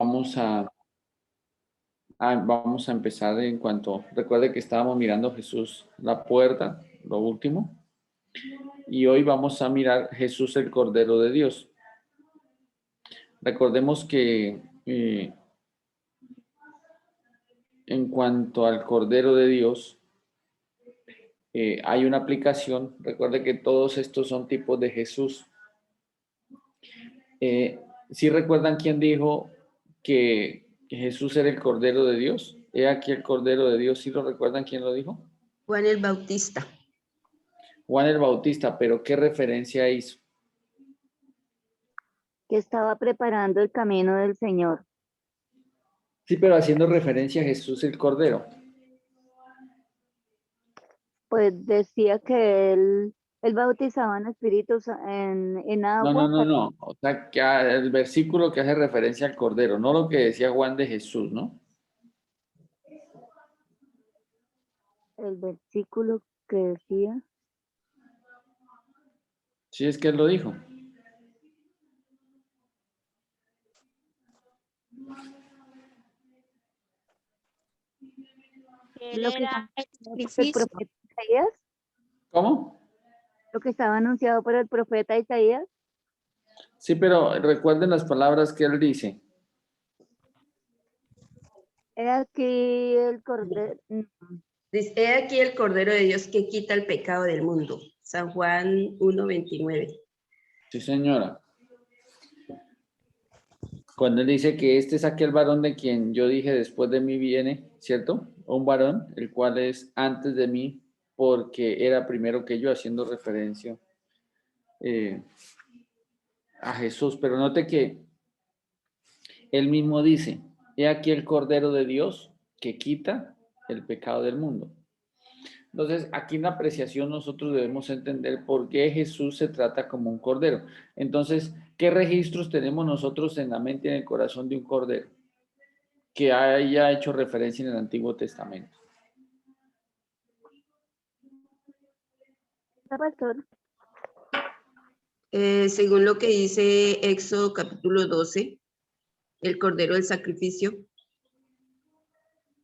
Vamos vamos a empezar en cuanto, recuerde que estábamos mirando Jesús la puerta, lo último, y hoy vamos a mirar Jesús el Cordero de Dios. Recordemos que en cuanto al Cordero de Dios, hay una aplicación, recuerde que todos estos son tipos de Jesús. ¿Sí recuerdan quién dijo que Jesús era el Cordero de Dios? He aquí el Cordero de Dios, ¿sí lo recuerdan quién lo dijo? Juan el Bautista. Juan el Bautista, pero ¿qué referencia hizo? Que estaba preparando el camino del Señor. Sí, pero haciendo referencia a Jesús el Cordero. Pues decía que él bautizaba en espíritus en agua. No. O sea, que el versículo que hace referencia al Cordero, no lo que decía Juan de Jesús, ¿no? El versículo que decía. Sí, es que él lo dijo. Lo que Era el el sacrificio. profeta Isaías, ¿Cómo? lo que estaba anunciado por el profeta Isaías. Sí, pero recuerden las palabras que él dice. He aquí el cordero. Dice, he aquí el Cordero de Dios que quita el pecado del mundo. San Juan 1:29. Sí, señora. Cuando él dice que este es aquel varón de quien yo dije después de mí viene, ¿cierto? Un varón, el cual es antes de mí, porque era primero que yo, haciendo referencia a Jesús. Pero note que él mismo dice, he aquí el Cordero de Dios que quita el pecado del mundo. Entonces, aquí en la apreciación nosotros debemos entender por qué Jesús se trata como un cordero. Entonces, ¿qué registros tenemos nosotros en la mente y en el corazón de un cordero que haya hecho referencia en el Antiguo Testamento? Pastor, Según lo que dice Éxodo capítulo 12, el Cordero del Sacrificio.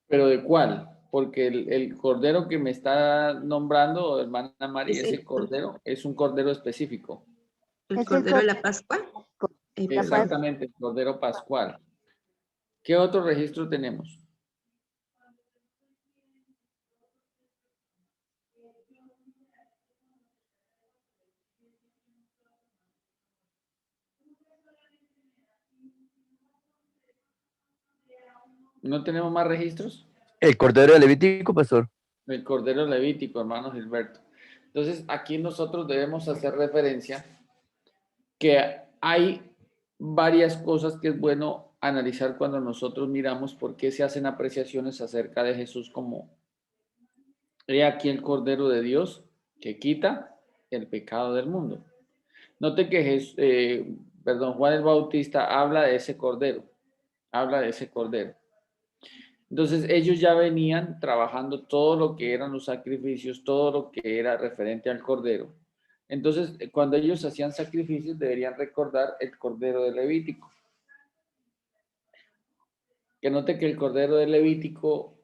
¿Pero de cuál? Porque el cordero que me está nombrando, hermana María, ese cordero es un cordero específico. El es Cordero de la Pascua. Exactamente, el cordero pascual. ¿Qué otro registro tenemos? ¿No tenemos más registros? El Cordero de Levítico, pastor. El Cordero Levítico, hermano Gilberto. Entonces, aquí nosotros debemos hacer referencia que hay varias cosas que es bueno analizar cuando nosotros miramos por qué se hacen apreciaciones acerca de Jesús como he aquí el Cordero de Dios que quita el pecado del mundo. Note que Juan el Bautista habla de ese Cordero, habla de ese Cordero. Entonces ellos ya venían trabajando todo lo que eran los sacrificios, todo lo que era referente al Cordero. Entonces, cuando ellos hacían sacrificios, deberían recordar el Cordero de Levítico. Que note que el Cordero de Levítico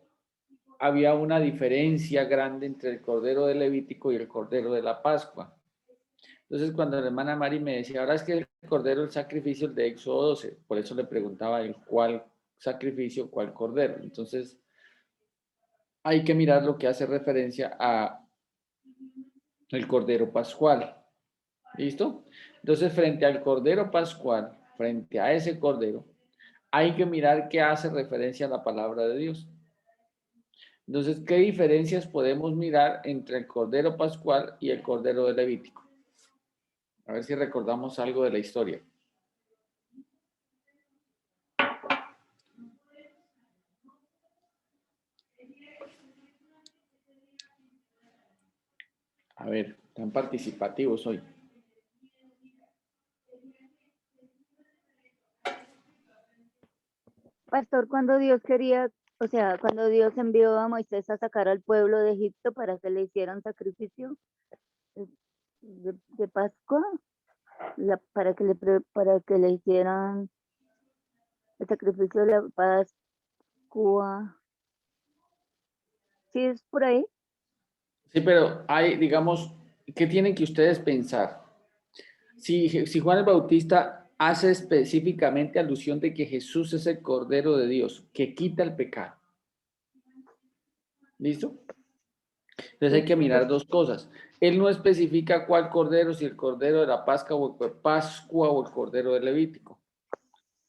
había una diferencia grande entre el Cordero de Levítico y el Cordero de la Pascua. Entonces, cuando la hermana Mari me decía, ahora es que el Cordero del sacrificio el de Éxodo 12, por eso le preguntaba el cuál sacrificio, cuál Cordero. Entonces, hay que mirar lo que hace referencia a el Cordero Pascual. ¿Listo? Entonces, frente al Cordero Pascual, frente a ese Cordero, hay que mirar qué hace referencia a la palabra de Dios. Entonces, ¿qué diferencias podemos mirar entre el Cordero Pascual y el Cordero de Levítico? A ver si recordamos algo de la historia. A ver, tan participativos hoy. pastor, cuando Dios quería, o sea, cuando Dios envió a Moisés a sacar al pueblo de Egipto para que le hicieran sacrificio de Pascua, para que le hicieran El sacrificio de la Pascua. ¿Sí es por ahí? Sí, pero hay, digamos, ¿qué tienen que ustedes pensar? Si Juan el Bautista hace específicamente alusión de que Jesús es el Cordero de Dios, que quita el pecado. ¿Listo? Entonces hay Sí. que mirar dos cosas. Él no especifica cuál cordero, si el cordero de la Pascua o el cordero de Levítico.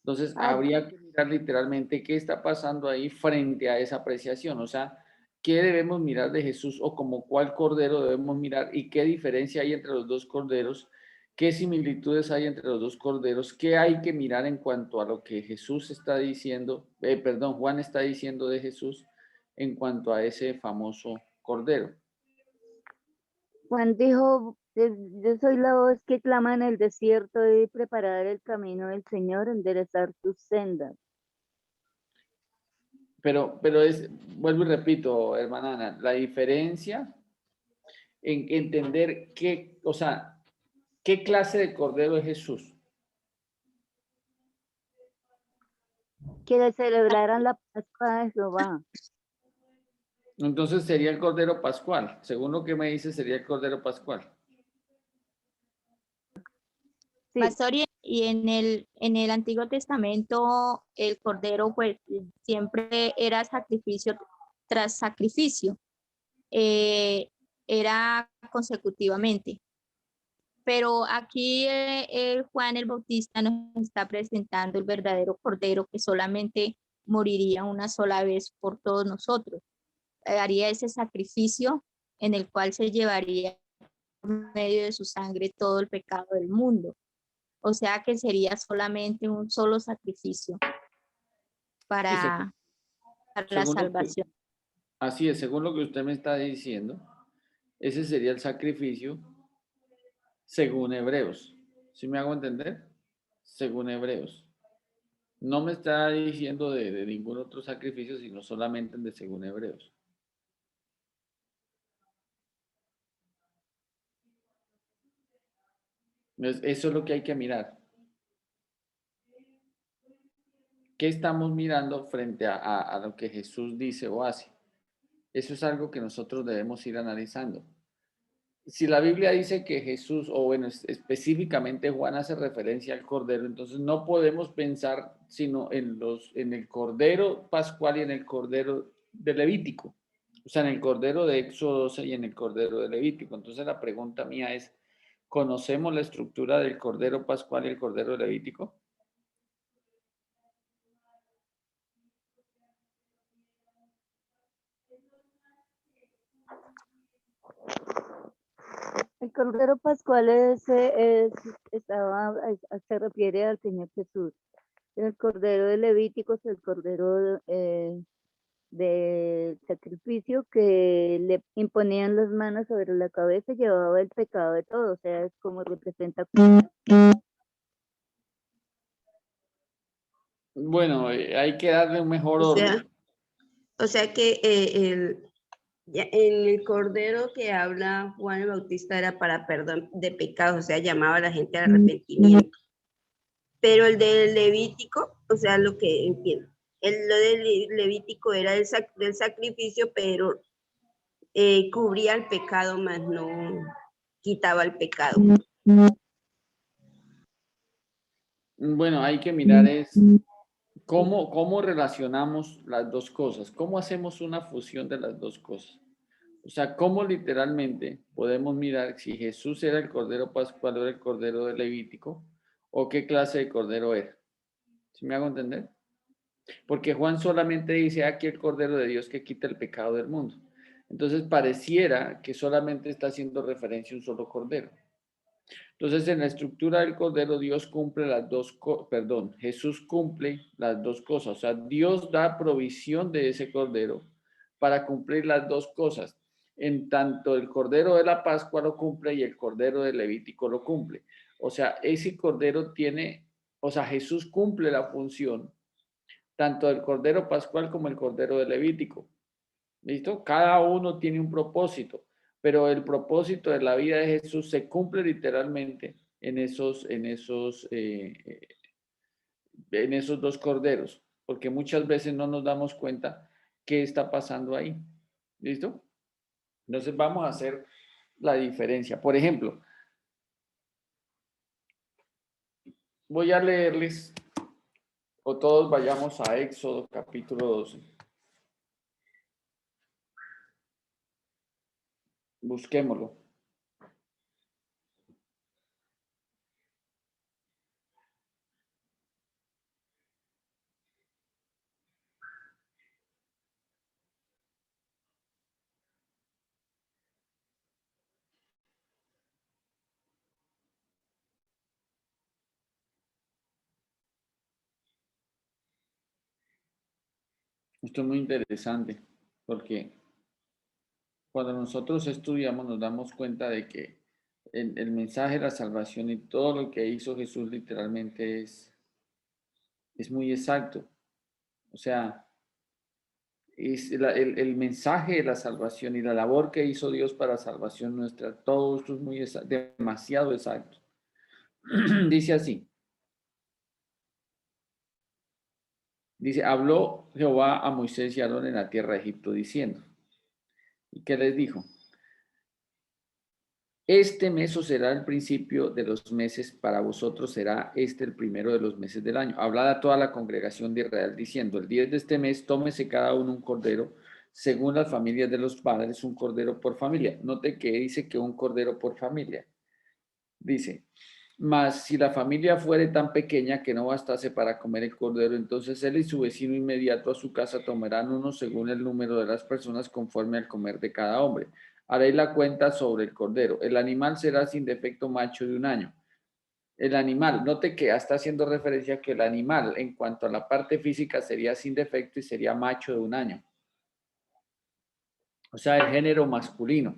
Entonces Ah, habría que mirar literalmente qué está pasando ahí frente a esa apreciación. O sea, qué debemos mirar de Jesús o como cuál cordero debemos mirar y qué diferencia hay entre los dos corderos, qué similitudes hay entre los dos corderos, qué hay que mirar en cuanto a lo que Jesús está diciendo, Juan está diciendo de Jesús en cuanto a ese famoso cordero. Juan dijo, yo soy la voz que clama en el desierto y preparar el camino del Señor, enderezar sus sendas. Pero es, vuelvo y repito, hermana Ana, la diferencia en entender qué, o sea, qué clase de cordero es Jesús. Que le celebraran la Pascua de Jehová. Entonces sería el cordero pascual. Según lo que me dice, sería el cordero pascual. Sí, Pastor, y en el Antiguo Testamento el cordero pues siempre era sacrificio tras sacrificio, era consecutivamente. Pero aquí Juan el Bautista nos está presentando el verdadero cordero que solamente moriría una sola vez por todos nosotros. Haría ese sacrificio en el cual se llevaría por medio de su sangre todo el pecado del mundo. O sea que sería solamente un solo sacrificio Sí, para la según lo que, salvación. así es, según lo que usted me está diciendo, ese sería el sacrificio según Hebreos. ¿Sí me hago entender? Según Hebreos. No me está diciendo de ningún otro sacrificio, sino solamente de según Hebreos. Eso es lo que hay que mirar. ¿Qué estamos mirando frente a lo que Jesús dice o hace? Eso es algo que nosotros debemos ir analizando. Si la Biblia dice que Jesús, o bueno, específicamente Juan hace referencia al Cordero, entonces no podemos pensar sino en el Cordero Pascual y en el Cordero de Levítico. O sea, en el Cordero de Éxodo 12 y en el Cordero de Levítico. Entonces la pregunta mía es, ¿conocemos la estructura del Cordero Pascual y el Cordero de Levítico? el Cordero Pascual se refiere al Señor Jesús. El Cordero de Levítico es el Cordero del sacrificio que le imponían las manos sobre la cabeza y llevaba el pecado de todo, o sea, es como representa. Bueno, hay que darle un mejor orden. O sea que en el cordero que habla Juan el Bautista era para perdón de pecados, o sea, llamaba a la gente al arrepentimiento. Pero el del Levítico, o sea, lo que entiendo, lo del Levítico era del sacrificio, pero cubría el pecado, más no quitaba el pecado. Bueno, hay que mirar es cómo relacionamos las dos cosas, cómo hacemos una fusión de las dos cosas. O sea, cómo literalmente podemos mirar si Jesús era el Cordero Pascual o era el Cordero de Levítico, o qué clase de Cordero era. ¿Sí me hago entender? Porque Juan solamente dice aquí el Cordero de Dios que quita el pecado del mundo. Entonces pareciera que solamente está haciendo referencia a un solo Cordero. Entonces, en la estructura del Cordero, Dios cumple Jesús cumple las dos cosas. O sea, Dios da provisión de ese Cordero para cumplir las dos cosas. En tanto el Cordero de la Pascua lo cumple y el Cordero de Levítico lo cumple. O sea, ese Cordero Jesús cumple la función tanto del Cordero Pascual como el Cordero de Levítico. ¿Listo? Cada uno tiene un propósito, pero el propósito de la vida de Jesús se cumple literalmente en esos en esos dos corderos, porque muchas veces no nos damos cuenta qué está pasando ahí. ¿Listo? Entonces vamos a hacer la diferencia. Por ejemplo, voy a leerles, o todos vayamos a Éxodo capítulo 12. Busquémoslo. Esto es muy interesante porque cuando nosotros estudiamos nos damos cuenta de que el mensaje de la salvación y todo lo que hizo Jesús literalmente es muy exacto. O sea, es el mensaje de la salvación y la labor que hizo Dios para la salvación nuestra, todo esto es muy demasiado exacto. Dice así, dice, habló Jehová a Moisés y a Aarón en la tierra de Egipto diciendo, ¿y qué les dijo? Este mes os será el principio de los meses, para vosotros será este el primero de los meses del año. Hablad a toda la congregación de Israel diciendo, el 10 de este mes tómese cada uno un cordero, según las familias de los padres, un cordero por familia. Note que dice que un cordero por familia. Dice, mas si la familia fuere tan pequeña que no bastase para comer el cordero, entonces él y su vecino inmediato a su casa tomarán uno según el número de las personas conforme al comer de cada hombre. Haréis la cuenta sobre el cordero. El animal será sin defecto macho de un año. El animal, note que está haciendo referencia a que el animal en cuanto a la parte física sería sin defecto y sería macho de un año. O sea, el género masculino.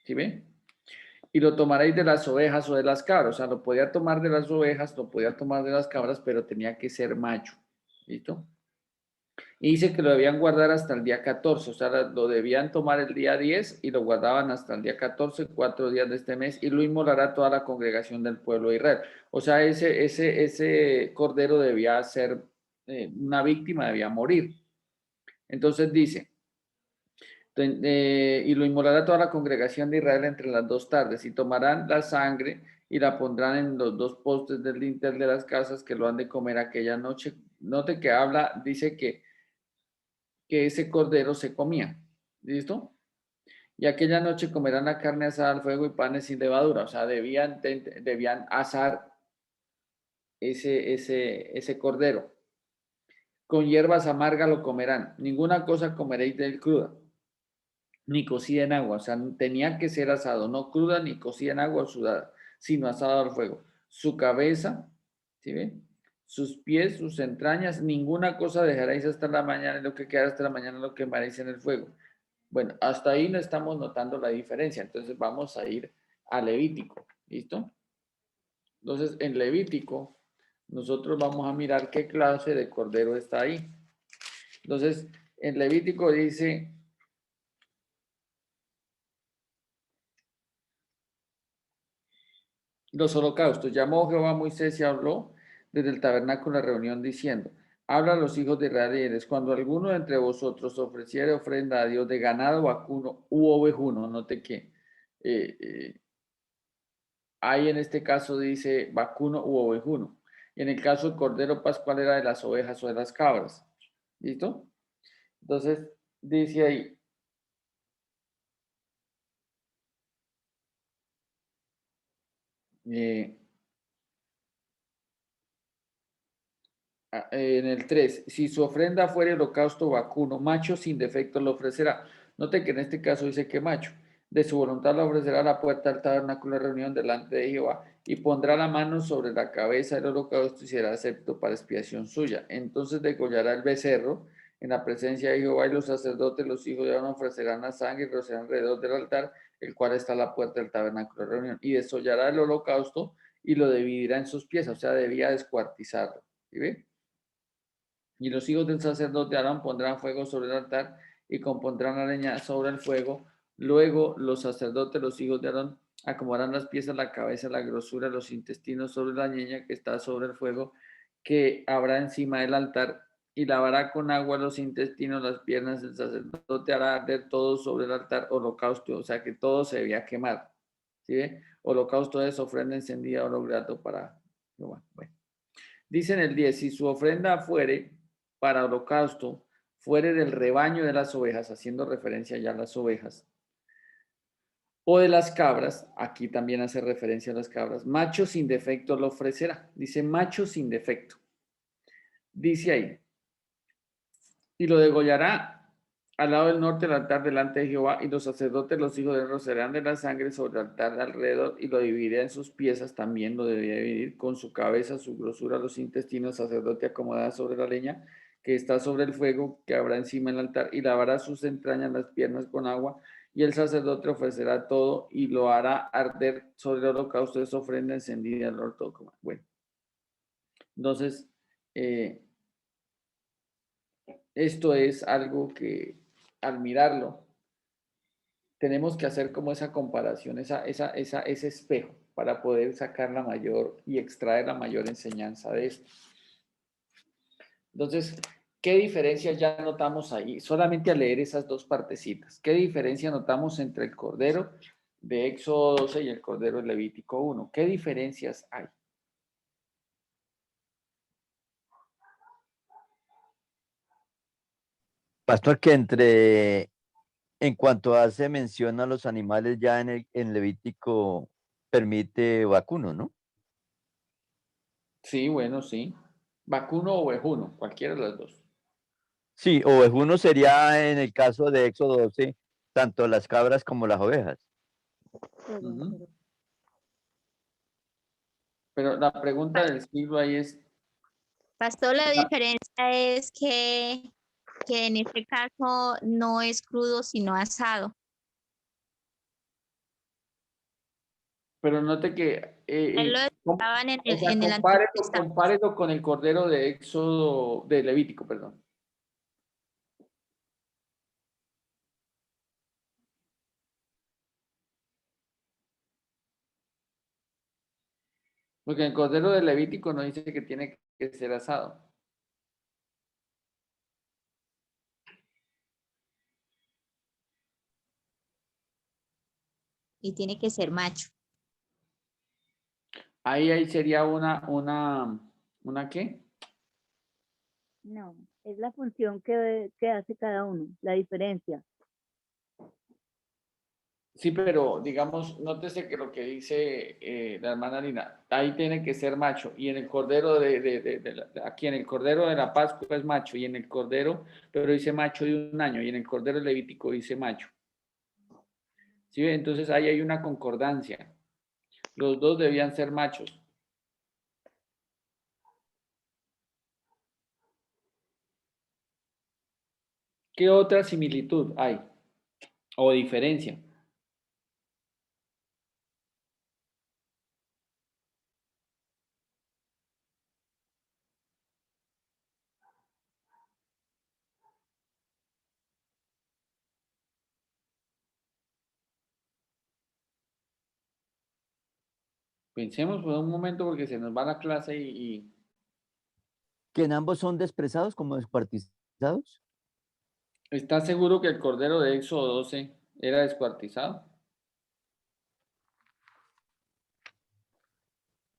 ¿Sí ven? Y lo tomaréis de las ovejas o de las cabras. O sea, lo podía tomar de las ovejas, lo podía tomar de las cabras, pero tenía que ser macho. ¿Listo? Y dice que lo debían guardar hasta el día 14. O sea, lo debían tomar el día 10 y lo guardaban hasta el día 14, 4 días de este mes, y lo inmolará toda la congregación del pueblo de Israel. O sea, ese cordero debía ser una víctima, debía morir. Entonces dice, y lo inmolará toda la congregación de Israel entre las 2 tardes, y tomarán la sangre y la pondrán en los 2 postes del dintel de las casas que lo han de comer aquella noche. Note que habla, dice que ese cordero se comía. ¿Listo? Y aquella noche comerán la carne asada al fuego y panes sin levadura. O sea, debían asar ese cordero. Con hierbas amargas lo comerán. Ninguna cosa comeréis de él cruda, ni cocida en agua. O sea, tenía que ser asado, no cruda ni cocida en agua o sudada, sino asado al fuego. Su cabeza, ¿sí ven? Sus pies, sus entrañas, ninguna cosa dejaréis hasta la mañana, y lo que queda hasta la mañana lo quemaréis en el fuego. Bueno, hasta ahí no estamos notando la diferencia. Entonces vamos a ir a Levítico. ¿Listo? Entonces en Levítico nosotros vamos a mirar qué clase de cordero está ahí. Entonces en Levítico dice los holocaustos. Llamó Jehová a Moisés y habló desde el tabernáculo de la reunión diciendo, habla a los hijos de Israel, cuando alguno entre vosotros ofreciere ofrenda a Dios de ganado vacuno u ovejuno, note que ahí en este caso dice vacuno u ovejuno. Y en el caso del cordero pascual era de las ovejas o de las cabras. ¿Listo? Entonces dice ahí, eh, en el 3, si su ofrenda fuera holocausto vacuno, macho sin defecto lo ofrecerá. Note que en este caso dice que macho. De su voluntad lo ofrecerá a la puerta del tabernáculo de reunión delante de Jehová y pondrá la mano sobre la cabeza del holocausto y será acepto para expiación suya. Entonces degollará el becerro en la presencia de Jehová y los sacerdotes, los hijos de Aarón, ofrecerán la sangre y rocerán alrededor del altar, el cual está a la puerta del tabernáculo de reunión. Y desollará el holocausto y lo dividirá en sus piezas, o sea, debía descuartizarlo. ¿Sí ve? Y los hijos del sacerdote Aarón pondrán fuego sobre el altar y compondrán la leña sobre el fuego. Luego los sacerdotes, los hijos de Aarón, acomodarán las piezas, la cabeza, la grosura, los intestinos sobre la leña que está sobre el fuego que habrá encima del altar y lavará con agua los intestinos, las piernas. El sacerdote hará arder todo sobre el altar holocausto, o sea que todo se debía quemar. ¿Sí ve? Holocausto es ofrenda encendida, oro grato para Jehová. Bueno. Dice en el 10, si su ofrenda fuere para holocausto, fuere del rebaño de las ovejas, haciendo referencia ya a las ovejas, o de las cabras, aquí también hace referencia a las cabras, macho sin defecto lo ofrecerá. Dice macho sin defecto. Dice ahí, y lo degollará al lado del norte del altar delante de Jehová, y los sacerdotes, los hijos de él, rocerán de la sangre sobre el altar de alrededor, y lo dividirá en sus piezas, también lo debía dividir con su cabeza, su grosura, los intestinos, sacerdote acomodará sobre la leña que está sobre el fuego, que habrá encima del altar, y lavará sus entrañas, las piernas con agua, y el sacerdote ofrecerá todo, y lo hará arder sobre el holocausto de su ofrenda encendida al orto. Bueno, entonces, esto es algo que al mirarlo, tenemos que hacer como esa comparación, ese espejo para poder sacar la mayor y extraer la mayor enseñanza de esto. Entonces, ¿qué diferencia ya notamos ahí? Solamente al leer esas dos partecitas. ¿Qué diferencia notamos entre el Cordero de Éxodo 12 y el Cordero de Levítico 1? ¿Qué diferencias hay? Pastor, en cuanto hace mención a los animales, ya en Levítico permite vacuno, ¿no? Sí, bueno, sí. Vacuno o ovejuno, cualquiera de las dos. Sí, ovejuno sería en el caso de Éxodo 12, tanto las cabras como las ovejas. Uh-huh. Pero la pregunta del siglo ahí es, Pastor, la diferencia es que en este caso no es crudo, sino asado. pero note que, Él lo estaban o sea, en el Antiguo Testamento. compárelo con el Cordero de Éxodo, de Levítico, perdón. Porque el Cordero de Levítico no dice que tiene que ser asado. Y tiene que ser macho. Ahí sería ¿una qué? No, es la función que hace cada uno, la diferencia. Sí, pero digamos, nótese que lo que dice la hermana Lina, ahí tiene que ser macho, y en el cordero aquí en el cordero de la Pascua es macho, y en el cordero, pero dice macho de 1 año, y en el cordero levítico dice macho. ¿Sí? Entonces ahí hay una concordancia. Los dos debían ser machos. ¿Qué otra similitud hay? O diferencia. Pensemos por un momento porque se nos va la clase y Que en ambos son desprezados como descuartizados. ¿está seguro que el cordero de Éxodo 12 era descuartizado?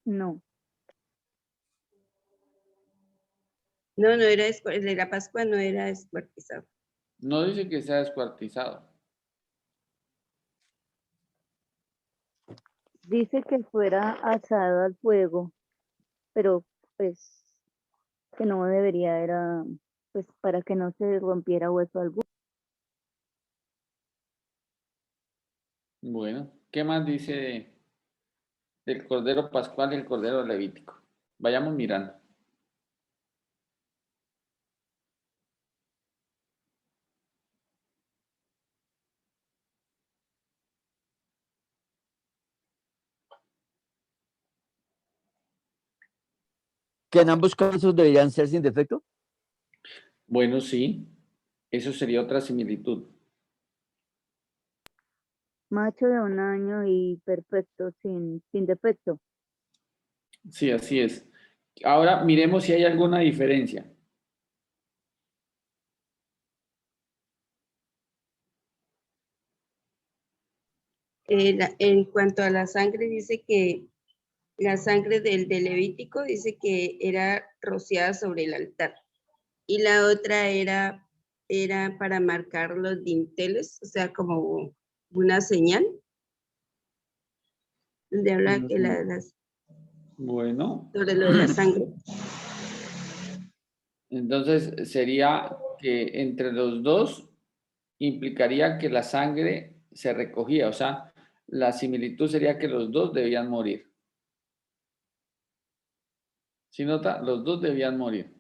No, No, no era, el de la Pascua no era descuartizado. No dice que sea descuartizado. dice que fuera asado al fuego, pero pues que no debería, era pues para que no se rompiera hueso alguno. Bueno, ¿qué más dice del cordero pascual y el cordero levítico? Vayamos mirando. Que en ambos casos deberían ser sin defecto. Bueno, sí, eso sería otra similitud. Macho de 1 año y perfecto, sin defecto. Sí, así es. Ahora miremos si hay alguna diferencia. En cuanto a la sangre, dice que la sangre del Levítico dice que era rociada sobre el altar. Y la otra era para marcar los dinteles, o sea, como una señal, donde habla que Bueno, sobre lo de la sangre. entonces sería que entre los dos implicaría que la sangre se recogía, o sea, la similitud sería que los dos debían morir. ¿Sí nota? Los dos debían morir.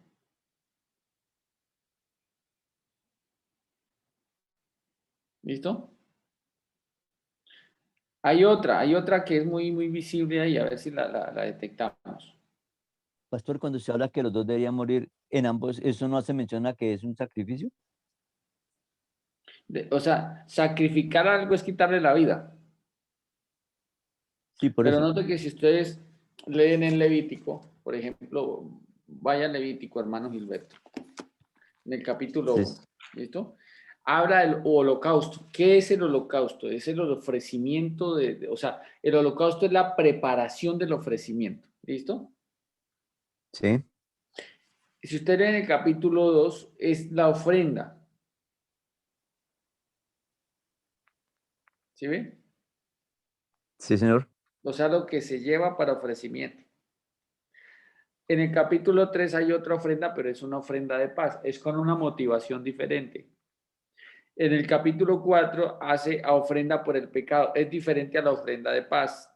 ¿Listo? Hay otra que es muy, muy visible ahí, a ver si la detectamos. Pastor, cuando se habla que los dos deberían morir en ambos, ¿eso no hace mención a que es un sacrificio? O sea, sacrificar algo es quitarle la vida. Sí, por Pero eso. note que si ustedes leen en Levítico, por ejemplo, vaya a Levítico, hermano Gilberto, en el capítulo Sí. 1, ¿listo? Habla del holocausto. ¿Qué es el holocausto? Es el ofrecimiento o sea, el holocausto es la preparación del ofrecimiento, ¿listo? Sí, Si usted lee en el capítulo 2, es la ofrenda. ¿Sí ve? sí, señor. O sea, lo que se lleva para ofrecimiento. En el capítulo 3 hay otra ofrenda, pero es una ofrenda de paz. Es con una motivación diferente. En el capítulo 4 hace a ofrenda por el pecado. Es diferente a la ofrenda de paz.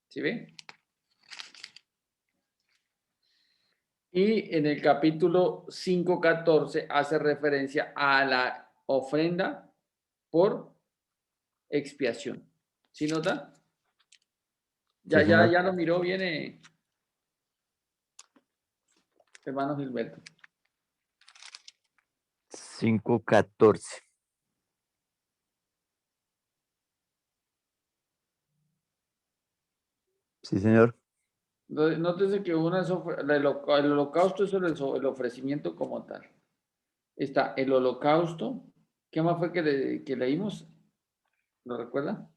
¿Sí ve? Y en el capítulo 5:14 hace referencia a la ofrenda por expiación. ¿Sí nota? Sí, señor. Ya lo miró bien, hermano Gilberto. 5:14. Sí, señor. Nótese que el holocausto es el ofrecimiento como tal. Está el holocausto. ¿Qué más fue que leímos? ¿Lo recuerda?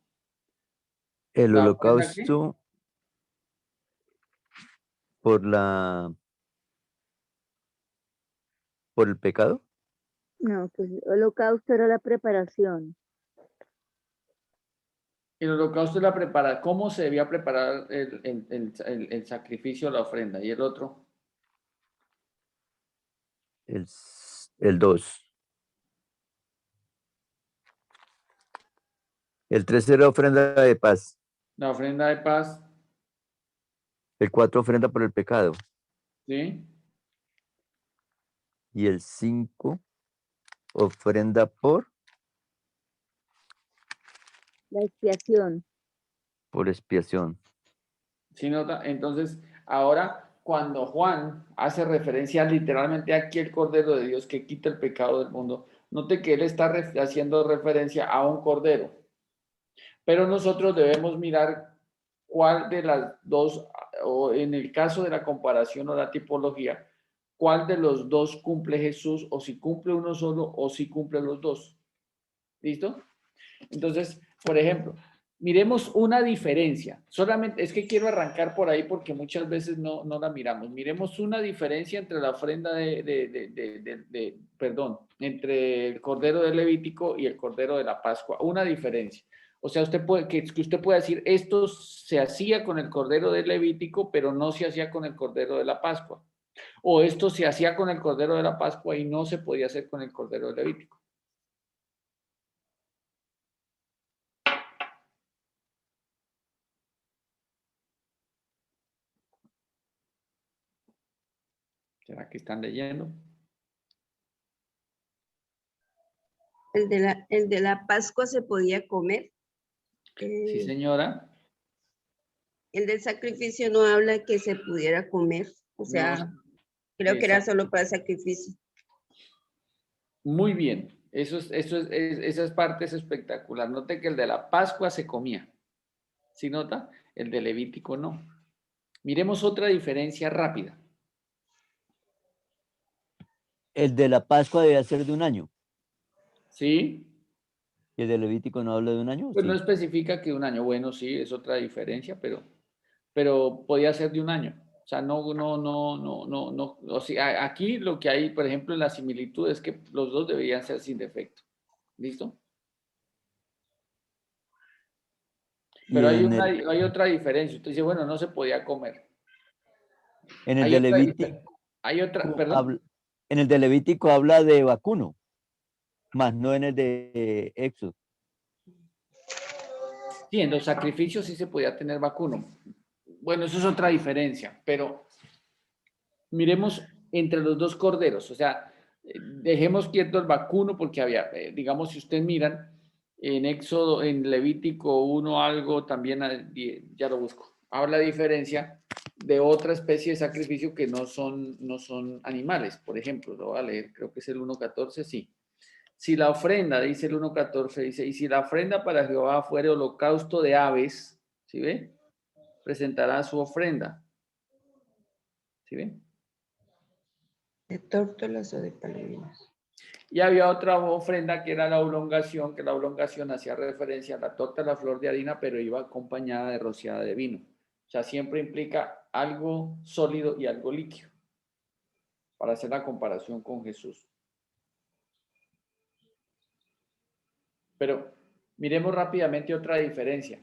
El ¿La ofrenda qué? holocausto por el pecado. No, pues holocausto era la preparación. El holocausto es la prepara. ¿Cómo se debía preparar el sacrificio, la ofrenda? Y el otro, El 2. El 3 era ofrenda de paz. la ofrenda de paz, El 4 ofrenda por el pecado. ¿sí? Y el 5 ofrenda La expiación. por expiación. ¿Sí nota? Entonces, ahora, cuando Juan hace referencia literalmente aquí el Cordero de Dios que quita el pecado del mundo, note que él está haciendo referencia a un cordero. Pero nosotros debemos mirar cuál de las dos, o en el caso de la comparación o la tipología, cuál de los dos cumple Jesús, o si cumple uno solo, o si cumple los dos. ¿Listo? Entonces, por ejemplo, miremos una diferencia. Solamente, es que quiero arrancar por ahí porque muchas veces no la miramos. Miremos una diferencia entre la ofrenda perdón, entre el Cordero del Levítico y el Cordero de la Pascua. Una diferencia. O sea, que usted puede decir, esto se hacía con el Cordero del Levítico, pero no se hacía con el Cordero de la Pascua. O esto se hacía con el Cordero de la Pascua y no se podía hacer con el Cordero del Levítico. ¿Será que están leyendo? El de la Pascua se podía comer. Sí, señora. El del sacrificio no habla que se pudiera comer. O sea, No, creo que era exacto. solo para el sacrificio. Muy bien. Esa es parte es espectacular. Note que el de la Pascua se comía. ¿Sí nota? El de Levítico no. Miremos otra diferencia rápida. El de la Pascua debía ser de un año. ¿Sí? ¿Y el de Levítico no habla de un año? Pues no Sí. especifica que un año. Bueno, sí, es otra diferencia, pero podía ser de un año. O sea, no. O sea, aquí lo que hay, por ejemplo, en la similitud es que los dos deberían ser sin defecto. ¿Listo? Y Pero en el, hay otra diferencia. Usted dice, bueno, no se podía comer. en el Hay de otra, Levítico hay otra, perdón. en el de Levítico habla de vacuno, más no en el de Éxodo. Sí, en los sacrificios sí se podía tener vacuno. Bueno, eso es otra diferencia, pero miremos entre los dos corderos, o sea, dejemos quieto el vacuno porque había, digamos, si ustedes miran en Éxodo, en Levítico 1 algo, también ya lo busco, habla diferencia de otra especie de sacrificio que no son animales, por ejemplo, lo voy a leer, creo que es el 1.14, sí. Si la ofrenda, dice el 1.14, dice, y si la ofrenda para Jehová fuere holocausto de aves, ¿sí ve? Presentará su ofrenda, ¿sí ve? ¿De tórtolas o de palominos? Y había otra ofrenda que era la oblongación, que la oblongación hacía referencia a la torta de la flor de harina, pero iba acompañada de rociada de vino. O sea, siempre implica algo sólido y algo líquido, para hacer la comparación con Jesús. Pero miremos rápidamente otra diferencia.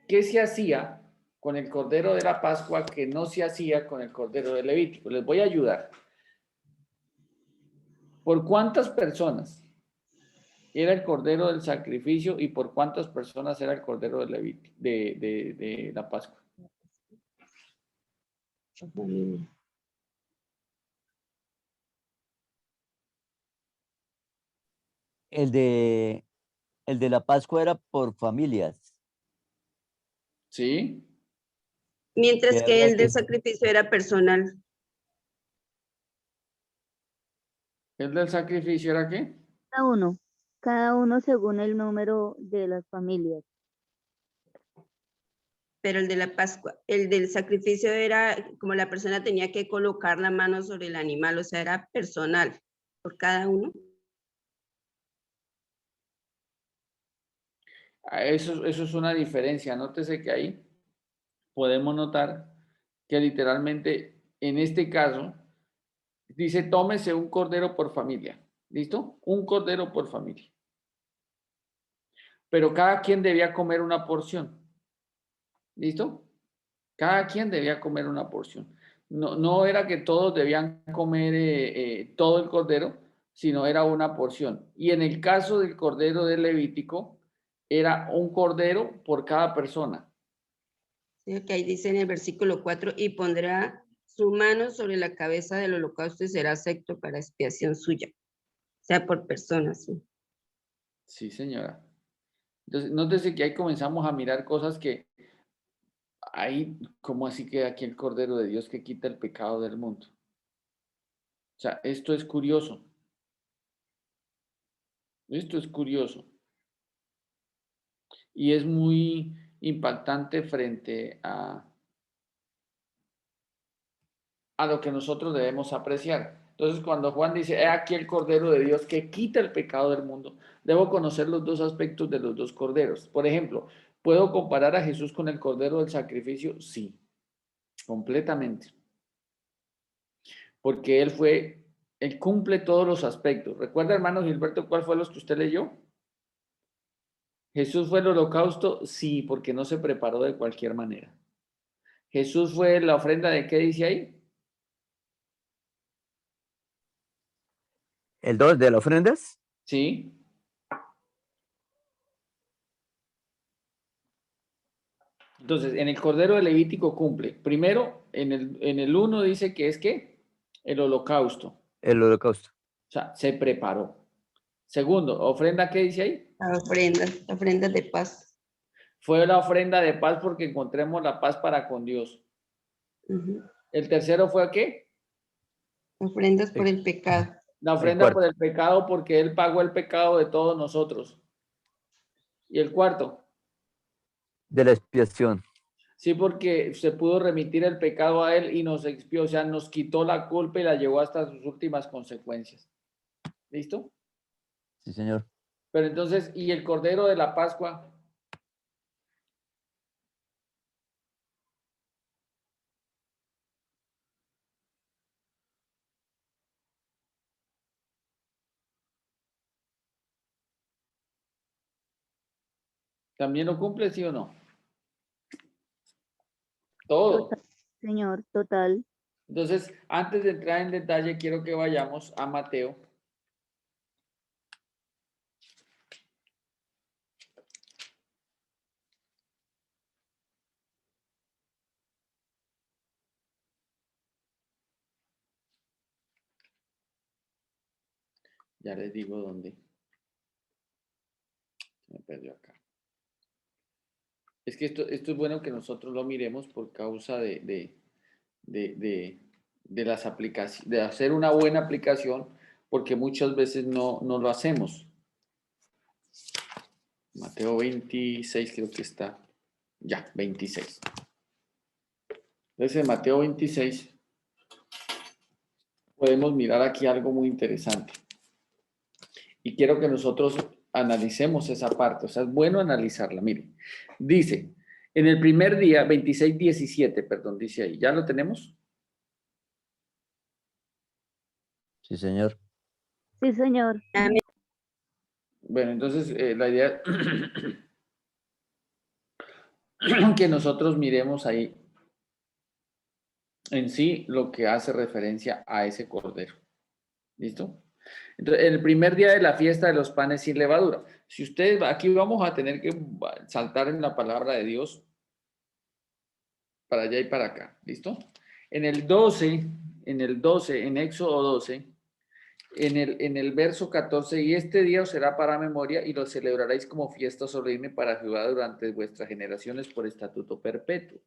¿Qué se hacía con el cordero de la Pascua que no se hacía con el cordero de Levítico? Les voy a ayudar. ¿Por cuántas personas era el cordero del sacrificio y por cuántas personas era el cordero de la Pascua? Familia. El de, el de la Pascua era por familias, ¿Sí? que Mientras que habla el del que sacrificio era personal. ¿El del sacrificio era qué? cada uno según el número de las familias. Pero el de la Pascua, el del sacrificio era como la persona tenía que colocar la mano sobre el animal, o sea, era personal por cada uno. Eso es una diferencia. Nótese que ahí podemos notar que literalmente en este caso dice tómese un cordero por familia. ¿Listo? Un cordero por familia. Pero cada quien debía comer una porción. ¿Listo? Cada quien debía comer una porción. No era que todos debían comer todo el cordero, sino era una porción. Y en el caso del cordero del Levítico, era un cordero por cada persona. Sí, que ahí dice en el versículo 4, y pondrá su mano sobre la cabeza del holocausto y será acepto para expiación suya. O sea, por personas. Sí. Sí, señora. Entonces, nótese que ahí comenzamos a mirar cosas que hay, como así que aquí el cordero de Dios que quita el pecado del mundo. O sea, esto es curioso. Esto es curioso. Y es muy impactante frente a lo que nosotros debemos apreciar. Entonces, cuando Juan dice, he aquí el Cordero de Dios que quita el pecado del mundo, debo conocer los dos aspectos de los dos corderos. Por ejemplo, ¿puedo comparar a Jesús con el Cordero del sacrificio? Sí, completamente. Porque él cumple todos los aspectos. ¿Recuerda, hermano Gilberto, cuál fue los que usted leyó? ¿Jesús fue el holocausto? Sí, porque no se preparó de cualquier manera. ¿Jesús fue la ofrenda de qué dice ahí? el 2 de las ofrendas. Sí. Entonces, en el Cordero de Levítico cumple. Primero, en el 1 dice que es ¿qué? El holocausto. El holocausto. O sea, se preparó. Segundo, ofrenda, ¿qué dice ahí? Ofrendas de paz. Fue la ofrenda de paz porque encontremos la paz para con Dios. Ujú. El tercero fue ¿qué? Ofrendas por El, el pecado. La el ofrenda por cuarto, el pecado porque Él pagó el pecado de todos nosotros. Y el cuarto, de la expiación. Sí, porque se pudo remitir el pecado a él y nos expió, o sea, nos quitó la culpa y la llevó hasta sus últimas consecuencias. ¿Listo? Sí, señor. Pero entonces, ¿y el Cordero de la Pascua? ¿También lo cumple, sí o no? Todo. Total, señor, total. Entonces, antes de entrar en detalle, quiero que vayamos a Mateo. Ya les digo dónde. Se me perdió acá. Es que esto es bueno que nosotros lo miremos por causa de las aplicaciones, de hacer una buena aplicación, porque muchas veces no lo hacemos. Mateo 26 creo que está. Ya, 26. Entonces en Mateo 26 podemos mirar aquí algo muy interesante. Y quiero que nosotros analicemos esa parte. O sea, es bueno analizarla. Mire, dice, en el primer día, 26:17, perdón, dice ahí. ¿Ya lo tenemos? Sí, señor. Sí, señor. Bueno, entonces la idea que nosotros miremos ahí en sí lo que hace referencia a ese cordero. ¿Listo? Entonces, el primer día de la fiesta de los panes sin levadura. Si ustedes, aquí vamos a tener que saltar en la palabra de Dios para allá y para acá. ¿Listo? En el 12, en Éxodo 12, en el verso 14, y este día os será para memoria y lo celebraréis como fiesta solemne para Jehová durante vuestras generaciones por estatuto perpetuo.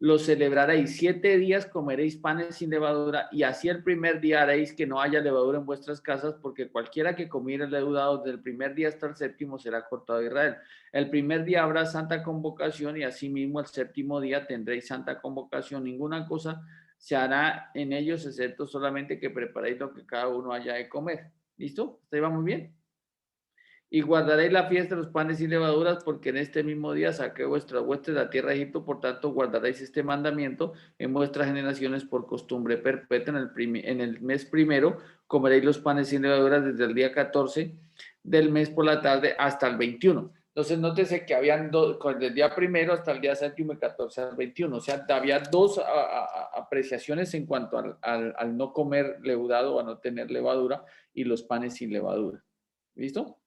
Lo celebraréis 7 días, comeréis panes sin levadura, y así el primer día haréis que no haya levadura en vuestras casas, porque cualquiera que comiere leudado desde el primer día hasta el séptimo será cortado de Israel. El primer día habrá santa convocación, y asimismo el séptimo día tendréis santa convocación. Ninguna cosa se hará en ellos, excepto solamente que preparéis lo que cada uno haya de comer. ¿Listo? ¿Hasta ahí va muy bien? Y guardaréis la fiesta de los panes sin levaduras, porque en este mismo día saqué vuestras huestes de la tierra de Egipto. Por tanto, guardaréis este mandamiento en vuestras generaciones por costumbre perpetua. En el mes primero comeréis los panes sin levaduras desde el día 14 del mes por la tarde hasta el 21. Entonces, nótese que habían dos, desde el día primero hasta el día séptimo y 14 al 21. O sea, había dos apreciaciones en cuanto al no comer leudado o a no tener levadura, y los panes sin levadura. ¿Listo?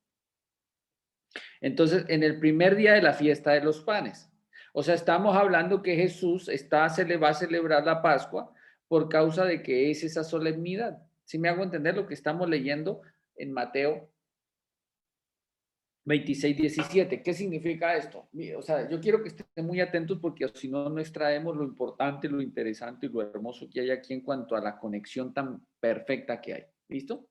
Entonces, en el primer día de la fiesta de los panes. O sea, estamos hablando que Jesús va a celebrar la Pascua por causa de que es esa solemnidad. ¿Sí me hago entender lo que estamos leyendo en Mateo 26:17? ¿Qué significa esto? O sea, yo quiero que estén muy atentos, porque si no, no extraemos lo importante, lo interesante y lo hermoso que hay aquí en cuanto a la conexión tan perfecta que hay. ¿Listo?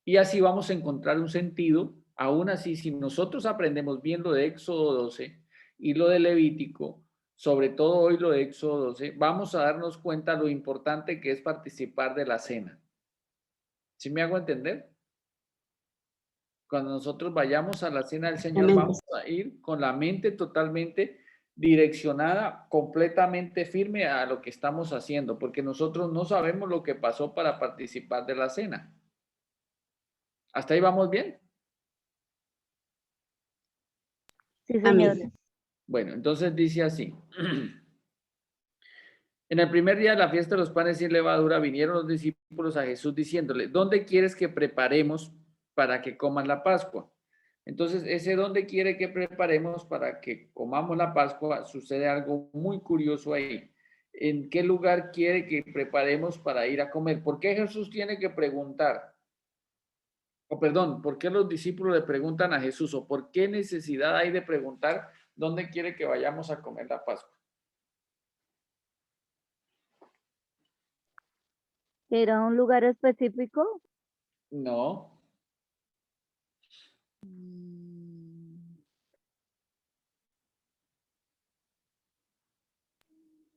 Y así vamos a encontrar un sentido. Aún así, si nosotros aprendemos bien lo de Éxodo 12 y lo de Levítico, sobre todo hoy lo de Éxodo 12, vamos a darnos cuenta lo importante que es participar de la cena. ¿Sí me hago entender? Cuando nosotros vayamos a la cena del Señor, vamos a ir con la mente totalmente direccionada, completamente firme a lo que estamos haciendo, porque nosotros no sabemos lo que pasó para participar de la cena. ¿Hasta ahí vamos bien? Sí, señor. Amén. Bueno, entonces dice así. En el primer día de la fiesta de los panes sin levadura vinieron los discípulos a Jesús diciéndole, ¿dónde quieres que preparemos para que coman la Pascua? Entonces, ese dónde quiere que preparemos para que comamos la Pascua, sucede algo muy curioso ahí. ¿En qué lugar quiere que preparemos para ir a comer? ¿Por qué Jesús tiene que preguntar? O perdón, ¿por qué los discípulos le preguntan a Jesús? ¿O por qué necesidad hay de preguntar dónde quiere que vayamos a comer la Pascua? ¿Era un lugar específico? No.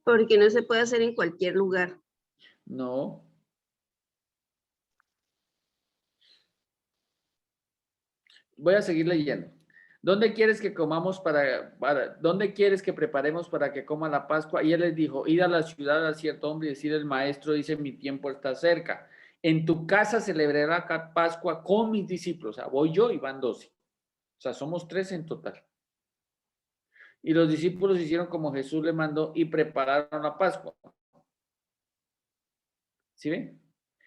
Porque no se puede hacer en cualquier lugar. No. Voy a seguir leyendo. ¿Dónde quieres que comamos dónde quieres que preparemos para que coma la Pascua? Y él les dijo, id a la ciudad a cierto hombre y decir, el maestro dice, mi tiempo está cerca. En tu casa celebraré la Pascua con mis discípulos. O sea, voy yo y van 12. O sea, somos 3 en total. Y los discípulos hicieron como Jesús le mandó y prepararon la Pascua. ¿Sí ven?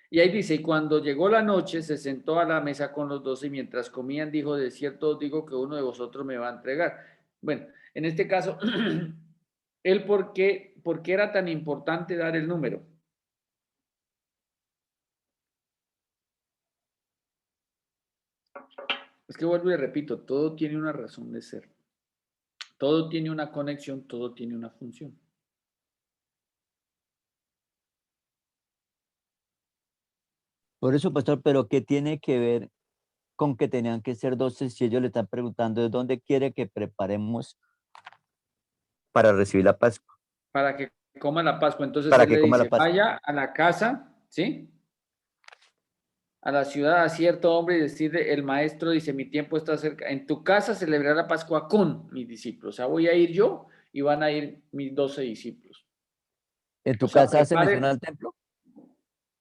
Y ahí dice, y cuando llegó la noche, se sentó a la mesa con los 12 y mientras comían dijo, de cierto os digo que uno de vosotros me va a entregar. Bueno, en este caso, él por qué era tan importante dar el número. Es que vuelvo y repito, todo tiene una razón de ser. Todo tiene una conexión, todo tiene una función. Por eso, pastor, pero ¿qué tiene que ver con que tenían que ser 12 si ellos le están preguntando de dónde quiere que preparemos para recibir la Pascua? Para que coma la Pascua. Entonces Para él que le coma la dice, Pascua. vaya a la casa, ¿sí? A la ciudad a cierto hombre y decirle, el maestro dice, mi tiempo está cerca. En tu casa celebrar la Pascua con mis discípulos. O sea, voy a ir yo y van a ir mis 12 discípulos. ¿En O tu sea, casa hace mención al templo?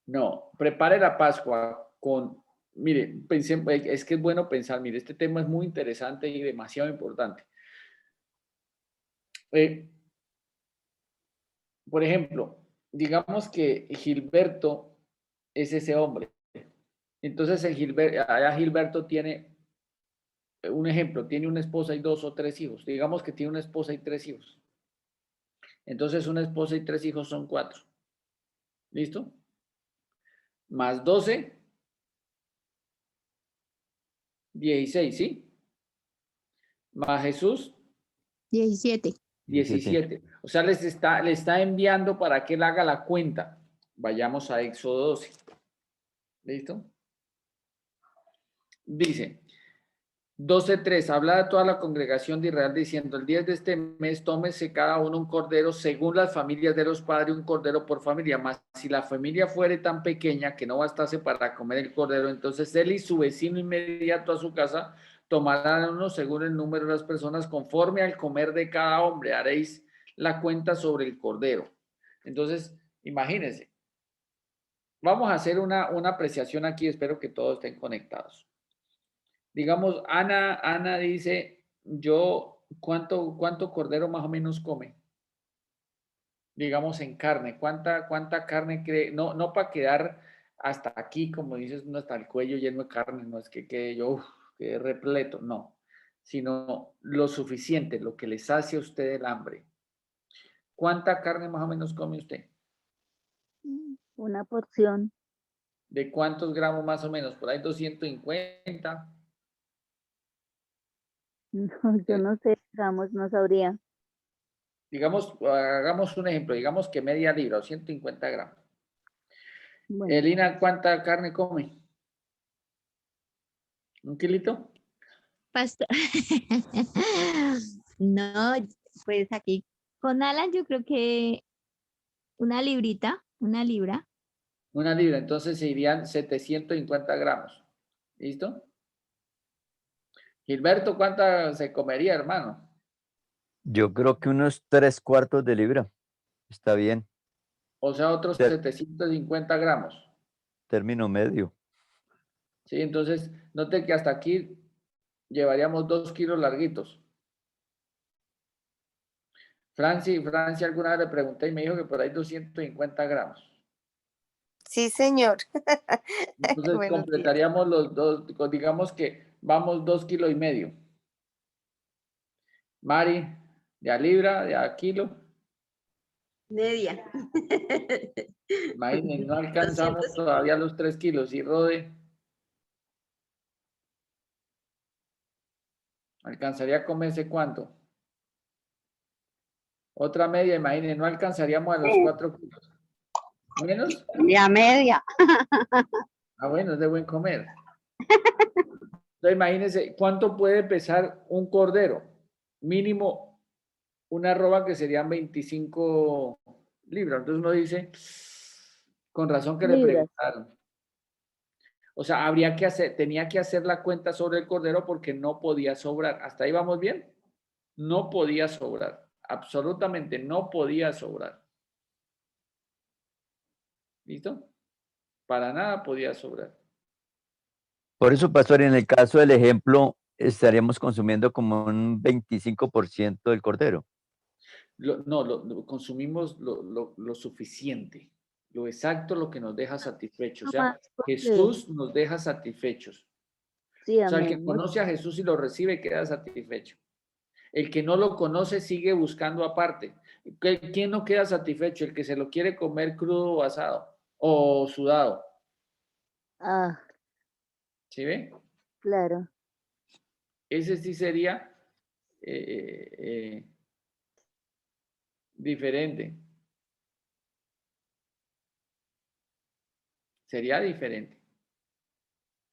no, prepare la Pascua con, mire, pensé, es que es bueno pensar, mire, este tema es muy interesante y demasiado importante. Por ejemplo, digamos que Gilberto es ese hombre. Entonces, allá Gilberto tiene, un ejemplo, tiene una esposa y 2 o 3 hijos. Digamos que tiene una esposa y 3 hijos. Entonces, una esposa y 3 hijos son 4. ¿Listo? Más 12, 16, ¿sí? Más Jesús, 17. 17. O sea, le está enviando para que él haga la cuenta. Vayamos a Éxodo 12. ¿Listo? Dice, 12:3, habla a toda la congregación de Israel diciendo, el 10 de este mes tómese cada uno un cordero según las familias de los padres, un cordero por familia, más si la familia fuere tan pequeña que no bastase para comer el cordero, entonces él y su vecino inmediato a su casa tomarán uno según el número de las personas, conforme al comer de cada hombre, haréis la cuenta sobre el cordero. Entonces, imagínense, vamos a hacer una apreciación aquí, espero que todos estén conectados. Digamos, Ana dice, ¿cuánto cordero más o menos come? Digamos en carne, ¿cuánta carne cree? No para quedar hasta aquí, como dices, no hasta el cuello lleno de carne, no es que quede yo, quede repleto, no, sino lo suficiente, lo que le sacia a usted el hambre. ¿Cuánta carne más o menos come usted? Una porción. ¿De cuántos gramos más o menos? Por ahí 250. No, yo no sé, digamos, no sabría. Digamos, hagamos un ejemplo, digamos que media libra o 150 gramos. Bueno, Elina, ¿cuánta carne come? ¿Un kilito? Pastor. No, pues aquí con Alan yo creo que una librita, una libra. Una libra, entonces se irían 750 gramos. ¿Listo? Gilberto, ¿cuánta se comería, hermano? Yo creo que unos 3/4 de libra. Está bien. O sea, otros Ter- 750 gramos. Término medio. ¿Sí? Entonces, note que hasta aquí llevaríamos 2 kilos larguitos. Francia alguna vez le pregunté y me dijo que por ahí 250 gramos. Sí, señor. Entonces Buenos días. completaríamos los dos, digamos que vamos 2,5 kilos. Mari, de a libra, de a kilo. Media. Imagínense, no alcanzamos 250. todavía los 3 kilos. Y Rode, ¿alcanzaría a comerse cuánto? Otra media, imagínense, no alcanzaríamos a los 4 kilos. ¿Menos? Ya media. Ah, bueno, es de buen comer. Entonces, imagínense, ¿cuánto puede pesar un cordero? Mínimo una arroba que serían 25 libras. Entonces uno dice, con razón que le Libras. preguntaron. O sea, tenía que hacer la cuenta sobre el cordero porque no podía sobrar. ¿Hasta ahí vamos bien? No podía sobrar. Absolutamente no podía sobrar. ¿Listo? Para nada podía sobrar. Por eso, pastor, en el caso del ejemplo, estaríamos consumiendo como un 25% del cordero. Consumimos lo suficiente, lo exacto, lo que nos deja satisfechos. O No sea, más porque, Jesús nos deja satisfechos. sí, O sea, el que amén. conoce a Jesús y lo recibe queda satisfecho. El que no lo conoce sigue buscando aparte. ¿Quién no queda satisfecho? El que se lo quiere comer crudo o asado o sudado. Ah, ¿Sí ve? claro. Ese sí sería diferente. Sería diferente.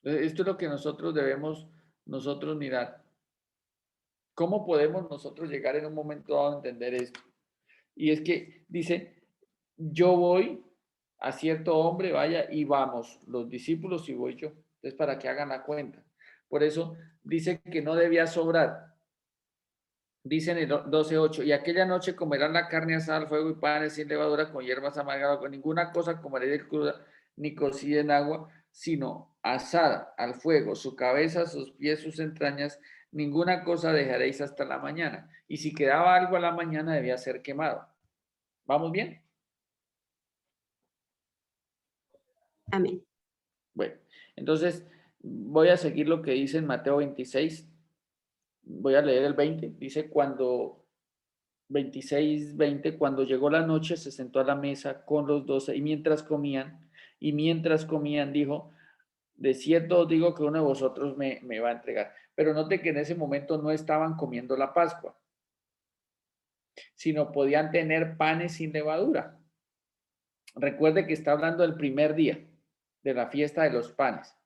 Entonces, esto es lo que nosotros mirar. ¿Cómo podemos nosotros llegar en un momento dado a entender esto? Y es que dice, yo voy a cierto hombre, vaya y vamos, los discípulos y voy yo. Entonces, para que hagan la cuenta. Por eso dice que no debía sobrar. Dice en el 12:8, y aquella noche comerán la carne asada al fuego y panes sin levadura, con hierbas amargadas, con ninguna cosa comeréis cruda, ni cocida en agua, sino asada al fuego, su cabeza, sus pies, sus entrañas, ninguna cosa dejaréis hasta la mañana. Y si quedaba algo a la mañana, debía ser quemado. ¿Vamos bien? Amén. Bueno, entonces voy a seguir lo que dice en Mateo 26. Voy a leer el 20. Dice, 26:20, cuando llegó la noche, se sentó a la mesa con los 12 y mientras comían, dijo, de cierto os digo que uno de vosotros me va a entregar. Pero note que en ese momento no estaban comiendo la Pascua, sino podían tener panes sin levadura. Recuerde que está hablando del primer día de la fiesta de los panes.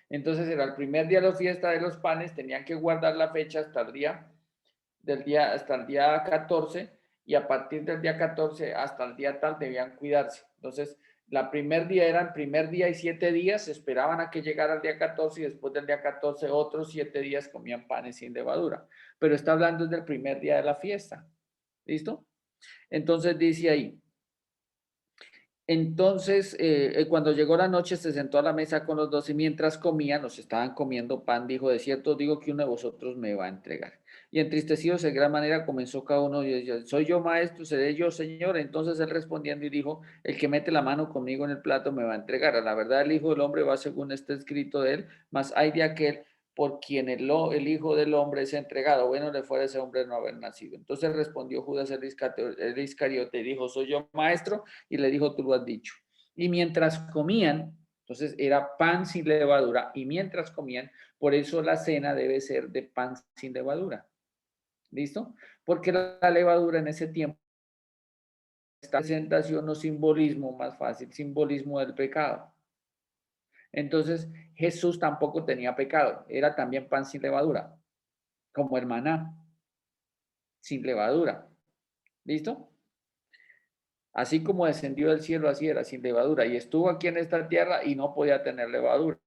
Entonces era el primer día de la fiesta de los panes, tenían que guardar la fecha hasta el día 14, y a partir del día 14 hasta el día tal debían cuidarse. Entonces, la primer día eran primer día y 7 días, esperaban a que llegara el día 14 y después del día 14 otros 7 días comían panes sin levadura. Pero está hablando desde el primer día de la fiesta. ¿Listo? Entonces dice ahí, entonces, cuando llegó la noche, se sentó a la mesa con los 12 y mientras comían, nos estaban comiendo pan, dijo, de cierto, digo que uno de vosotros me va a entregar. Y entristecidos de gran manera comenzó cada uno y decía, soy yo maestro, seré yo señor. Entonces él respondiendo y dijo, el que mete la mano conmigo en el plato me va a entregar. A la verdad el Hijo del Hombre va según está escrito de él, mas hay de aquel por quien el Hijo del Hombre es entregado. Bueno le fuera ese hombre no haber nacido. Entonces respondió Judas el Iscariote y dijo, soy yo maestro, y le dijo, tú lo has dicho. Y mientras comían, entonces era pan sin levadura, y mientras comían, por eso la cena debe ser de pan sin levadura. ¿Listo? Porque la levadura en ese tiempo, esta presentación o simbolismo, más fácil, simbolismo del pecado. Entonces Jesús tampoco tenía pecado, era también pan sin levadura, como el maná, sin levadura. ¿Listo? Así como descendió del cielo, así era, sin levadura. Y estuvo aquí en esta tierra y no podía tener levadura.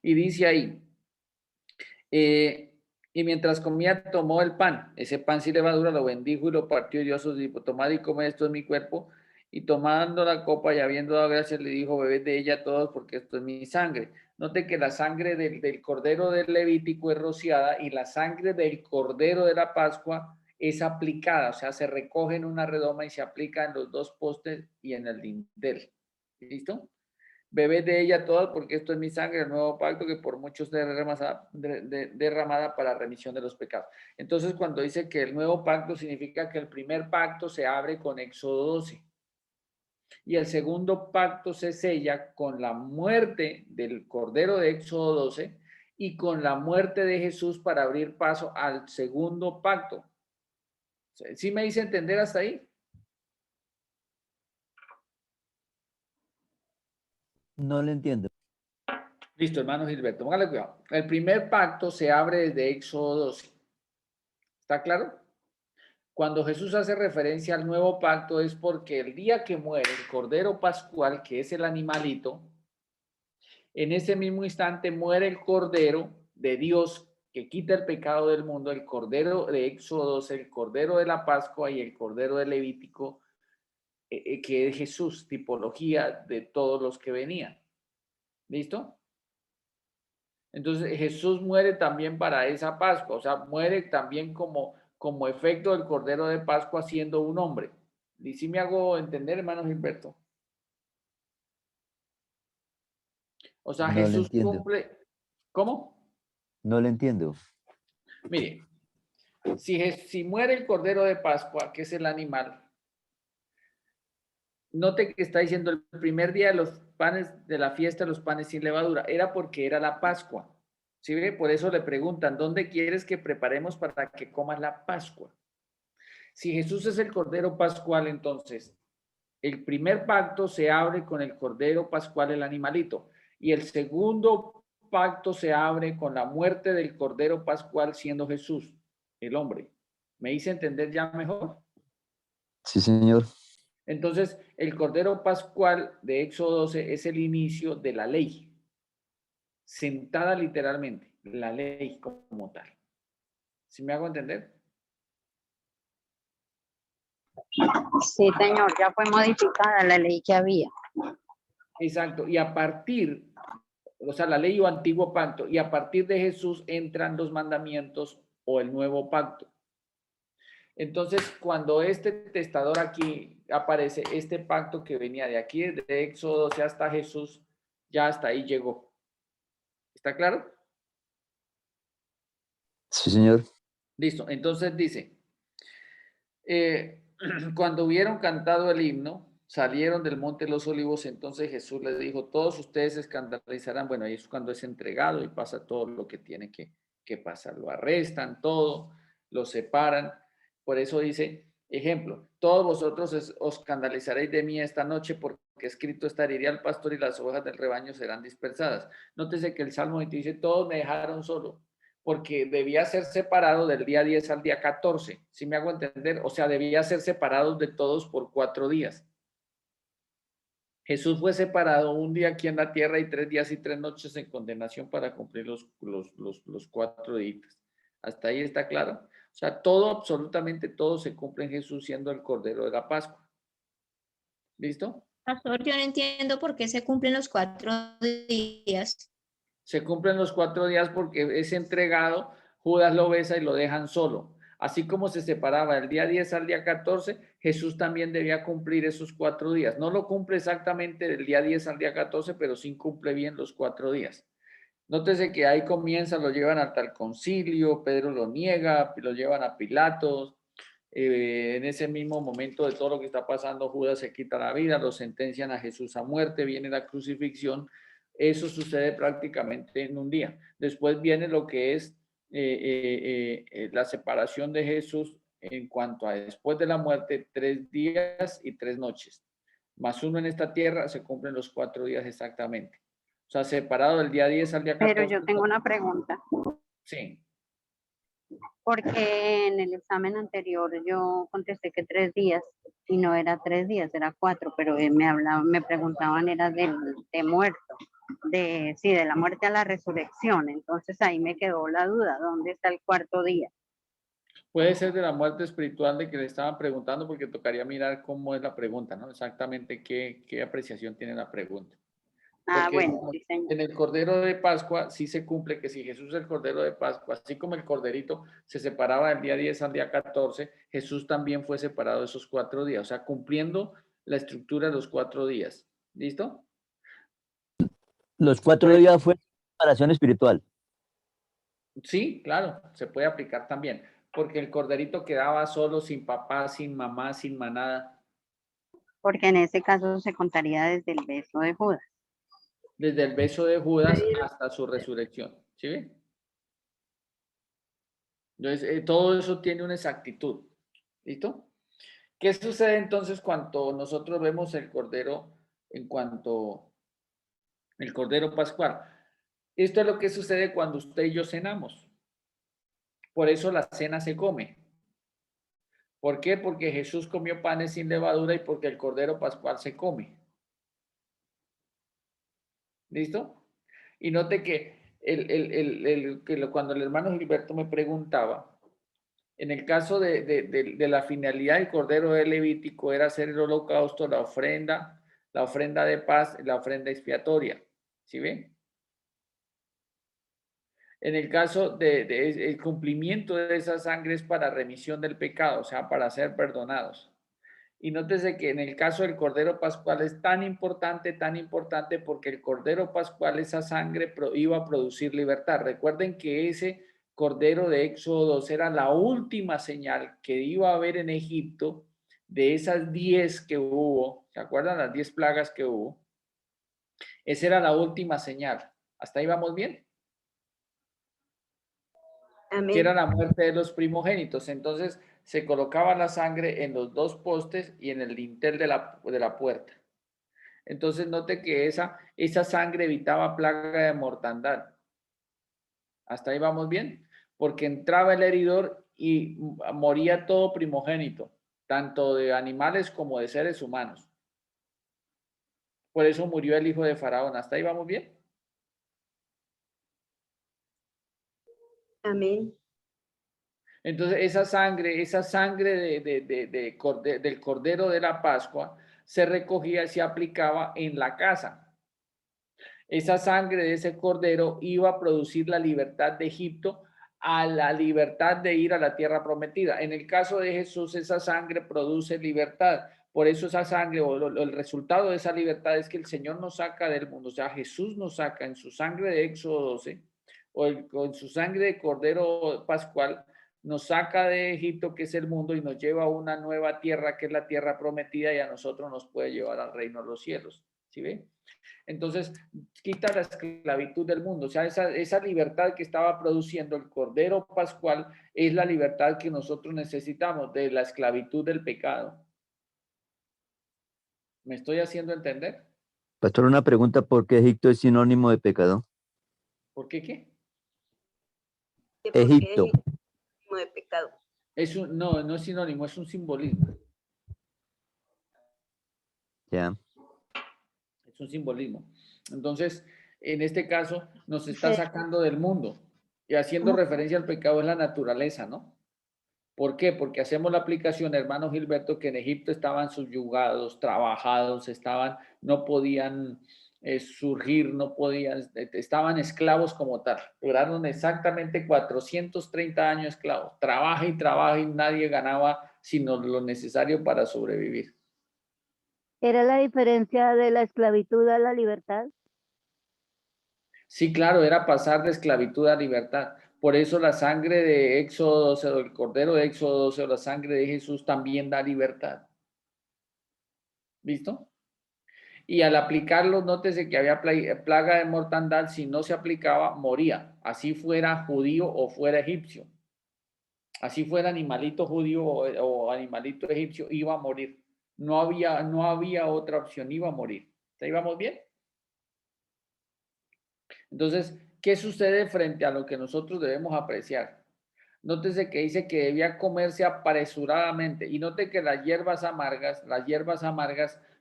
Y dice ahí, y mientras comía, tomó el pan, ese pan sin levadura, lo bendijo y lo partió y dio a sus discípulos, tomad y comed, esto es mi cuerpo. Y tomando la copa y habiendo dado gracias, le dijo, bebed de ella todos, porque esto es mi sangre. Note que la sangre del cordero del Levítico es rociada y la sangre del cordero de la Pascua es aplicada, o sea, se recoge en una redoma y se aplica en los dos postes y en el dintel. ¿Listo? Bebed de ella todas, porque esto es mi sangre, el nuevo pacto que por muchos derramada para remisión de los pecados. Entonces, cuando dice que el nuevo pacto significa que el primer pacto se abre con Éxodo 12 y el segundo pacto se sella con la muerte del Cordero de Éxodo 12 y con la muerte de Jesús para abrir paso al segundo pacto. ¿Sí me hice entender hasta ahí? No le entiendo. Listo, hermano Gilberto, póngale cuidado. El primer pacto se abre desde Éxodo 12. ¿Está claro? Cuando Jesús hace referencia al nuevo pacto es porque el día que muere el Cordero Pascual, que es el animalito, en ese mismo instante muere el Cordero de Dios que quita el pecado del mundo, el Cordero de Éxodo 12, el Cordero de la Pascua y el Cordero de Levítico, que es Jesús, tipología de todos los que venían. ¿Listo? Entonces Jesús muere también para esa Pascua, o sea, muere también como efecto del Cordero de Pascua siendo un hombre. ¿Y si me hago entender, hermano Gilberto? O sea, No lo Jesús entiendo. cumple. ¿Cómo? No lo entiendo. Mire, si muere el Cordero de Pascua, que es el animal, note que está diciendo el primer día de los panes de la fiesta, los panes sin levadura, era porque era la Pascua. ¿Sí ve? Por eso le preguntan, ¿dónde quieres que preparemos para que comas la Pascua? Si Jesús es el Cordero Pascual, entonces el primer pacto se abre con el Cordero Pascual, el animalito, y el segundo pacto se abre con la muerte del Cordero Pascual siendo Jesús, el hombre. ¿Me hice entender ya mejor? Sí, señor. Entonces, el Cordero Pascual de Éxodo 12 es el inicio de la ley, sentada literalmente, la ley como tal. ¿Sí me hago entender? Sí, señor, ya fue modificada la ley que había. Exacto. Y a partir, o sea, la ley o antiguo pacto, y a partir de Jesús entran los mandamientos o el nuevo pacto. Entonces, cuando este testador aquí aparece, este pacto que venía de aquí, de Éxodo, ya hasta Jesús, ya hasta ahí llegó. ¿Está claro? Sí, señor. Listo. Entonces dice, cuando hubieron cantado el himno, salieron del monte de los olivos, entonces Jesús les dijo, todos ustedes se escandalizarán. Bueno, ahí es cuando es entregado y pasa todo lo que tiene que pasar. Lo arrestan, todo, lo separan. Por eso dice, ejemplo, todos vosotros os escandalizaréis de mí esta noche porque escrito está, heriré al pastor y las ovejas del rebaño serán dispersadas. Nótese que el Salmo 20 dice, todos me dejaron solo, porque debía ser separado del día 10 al día 14, ¿sí me hago entender? O sea, debía ser separado de todos por 4 días. Jesús fue separado un día aquí en la tierra y 3 días y 3 noches en condenación para cumplir los 4 días. ¿Hasta ahí está claro? O sea, todo, absolutamente todo se cumple en Jesús siendo el Cordero de la Pascua. ¿Listo? Pastor, yo no entiendo por qué se cumplen los 4 días. Se cumplen los 4 días porque es entregado, Judas lo besa y lo dejan solo. Así como se separaba del día 10 al día 14, Jesús también debía cumplir esos 4 días. No lo cumple exactamente del día 10 al día 14, pero sí cumple bien los 4 días. Nótese que ahí comienza, lo llevan hasta el concilio, Pedro lo niega, lo llevan a Pilatos. En ese mismo momento de todo lo que está pasando, Judas se quita la vida, lo sentencian a Jesús a muerte, viene la crucifixión. Eso sucede prácticamente en un día. Después viene lo que es la separación de Jesús en cuanto a después de la muerte, 3 días y 3 noches. Más uno en esta tierra, se cumplen los 4 días exactamente. O sea, separado del día 10 al día 14. Pero yo tengo una pregunta, Sí. porque en el examen anterior yo contesté que 3 días y no era 3 días, era 4, pero me preguntaban era de muerto, de la muerte a la resurrección. Entonces ahí me quedó la duda, ¿dónde está el cuarto día? Puede ser de la muerte espiritual de que le estaban preguntando, porque tocaría mirar cómo es la pregunta, ¿no? Exactamente qué apreciación tiene la pregunta. Ah, Porque bueno, sí, señor. en el Cordero de Pascua sí se cumple que si Jesús es el Cordero de Pascua, así como el Corderito se separaba del día 10 al día 14, Jesús también fue separado esos 4 días, o sea, cumpliendo la estructura de los 4 días. ¿Listo? Los 4 días fue separación espiritual. Sí, claro, se puede aplicar también, porque el Corderito quedaba solo, sin papá, sin mamá, sin manada, Porque en ese caso se contaría desde el beso de Judas. desde el beso de Judas hasta su resurrección. ¿Sí ve? Entonces, todo eso tiene una exactitud. ¿Listo? ¿Qué sucede entonces cuando nosotros vemos el Cordero en cuanto el Cordero Pascual? Esto es lo que sucede cuando usted y yo cenamos. Por eso la cena se come. ¿Por qué? Porque Jesús comió panes sin levadura y porque el Cordero Pascual se come. ¿Listo? Y note que cuando el hermano Gilberto me preguntaba, en el caso de la finalidad del Cordero de Levítico era hacer el holocausto, la ofrenda de paz, la ofrenda expiatoria. ¿Sí ven? En el caso el cumplimiento de esa sangre es para remisión del pecado, o sea, para ser perdonados. Y nótese que en el caso del Cordero Pascual es tan importante porque el Cordero Pascual, esa sangre iba a producir libertad. Recuerden que ese Cordero de Éxodo 2 era la última señal que iba a haber en Egipto de esas 10 que hubo. ¿Se acuerdan las 10 plagas que hubo? Esa era la última señal. ¿Hasta ahí vamos bien? Que era Amén. la muerte de los primogénitos. Entonces se colocaba la sangre en los dos postes y en el dintel de la puerta. Entonces note que esa sangre evitaba plaga de mortandad. ¿Hasta ahí vamos bien? Porque entraba el heridor y moría todo primogénito, tanto de animales como de seres humanos. Por eso murió el hijo de Faraón. ¿Hasta ahí vamos bien? Amén. Entonces, esa sangre del Cordero de la Pascua se recogía y se aplicaba en la casa. Esa sangre de ese Cordero iba a producir la libertad de Egipto a la libertad de ir a la tierra prometida. En el caso de Jesús, esa sangre produce libertad. Por eso esa sangre o el resultado de esa libertad es que el Señor nos saca del mundo. O sea, Jesús nos saca en su sangre de Éxodo 12 con su sangre de Cordero Pascual, nos saca de Egipto, que es el mundo, y nos lleva a una nueva tierra, que es la tierra prometida, y a nosotros nos puede llevar al reino de los cielos. ¿Sí ven? Entonces, quita la esclavitud del mundo. O sea, esa libertad que estaba produciendo el Cordero Pascual es la libertad que nosotros necesitamos de la esclavitud del pecado. ¿Me estoy haciendo entender? Pastor, una pregunta, ¿por qué Egipto es sinónimo de pecado? ¿Por qué qué? Que porque Egipto. es sinónimo de pecado. No es sinónimo, es un simbolismo. Ya. Es un simbolismo. Entonces, en este caso, nos está Sí. sacando del mundo y haciendo referencia al pecado es la naturaleza, ¿no? ¿Por qué? Porque hacemos la aplicación, hermano Gilberto, que en Egipto estaban subyugados, trabajados, no podían surgir, no podían, estaban esclavos como tal. Duraron exactamente 430 años esclavos. Trabaja y nadie ganaba sino lo necesario para sobrevivir. ¿Era la diferencia de la esclavitud a la libertad? Sí, claro, era pasar de esclavitud a libertad. Por eso la sangre de Éxodo 12, o el Cordero de Éxodo 12, o la sangre de Jesús también da libertad. ¿Listo? Y al aplicarlo, nótese que había plaga de mortandad, si no se aplicaba, moría. Así fuera judío o fuera egipcio. Así fuera animalito judío o animalito egipcio, iba a morir. No había otra opción, iba a morir. ¿Ahí vamos bien? Entonces, ¿qué sucede frente a lo que nosotros debemos apreciar? Nótese que dice que debía comerse apresuradamente y note que las hierbas amargas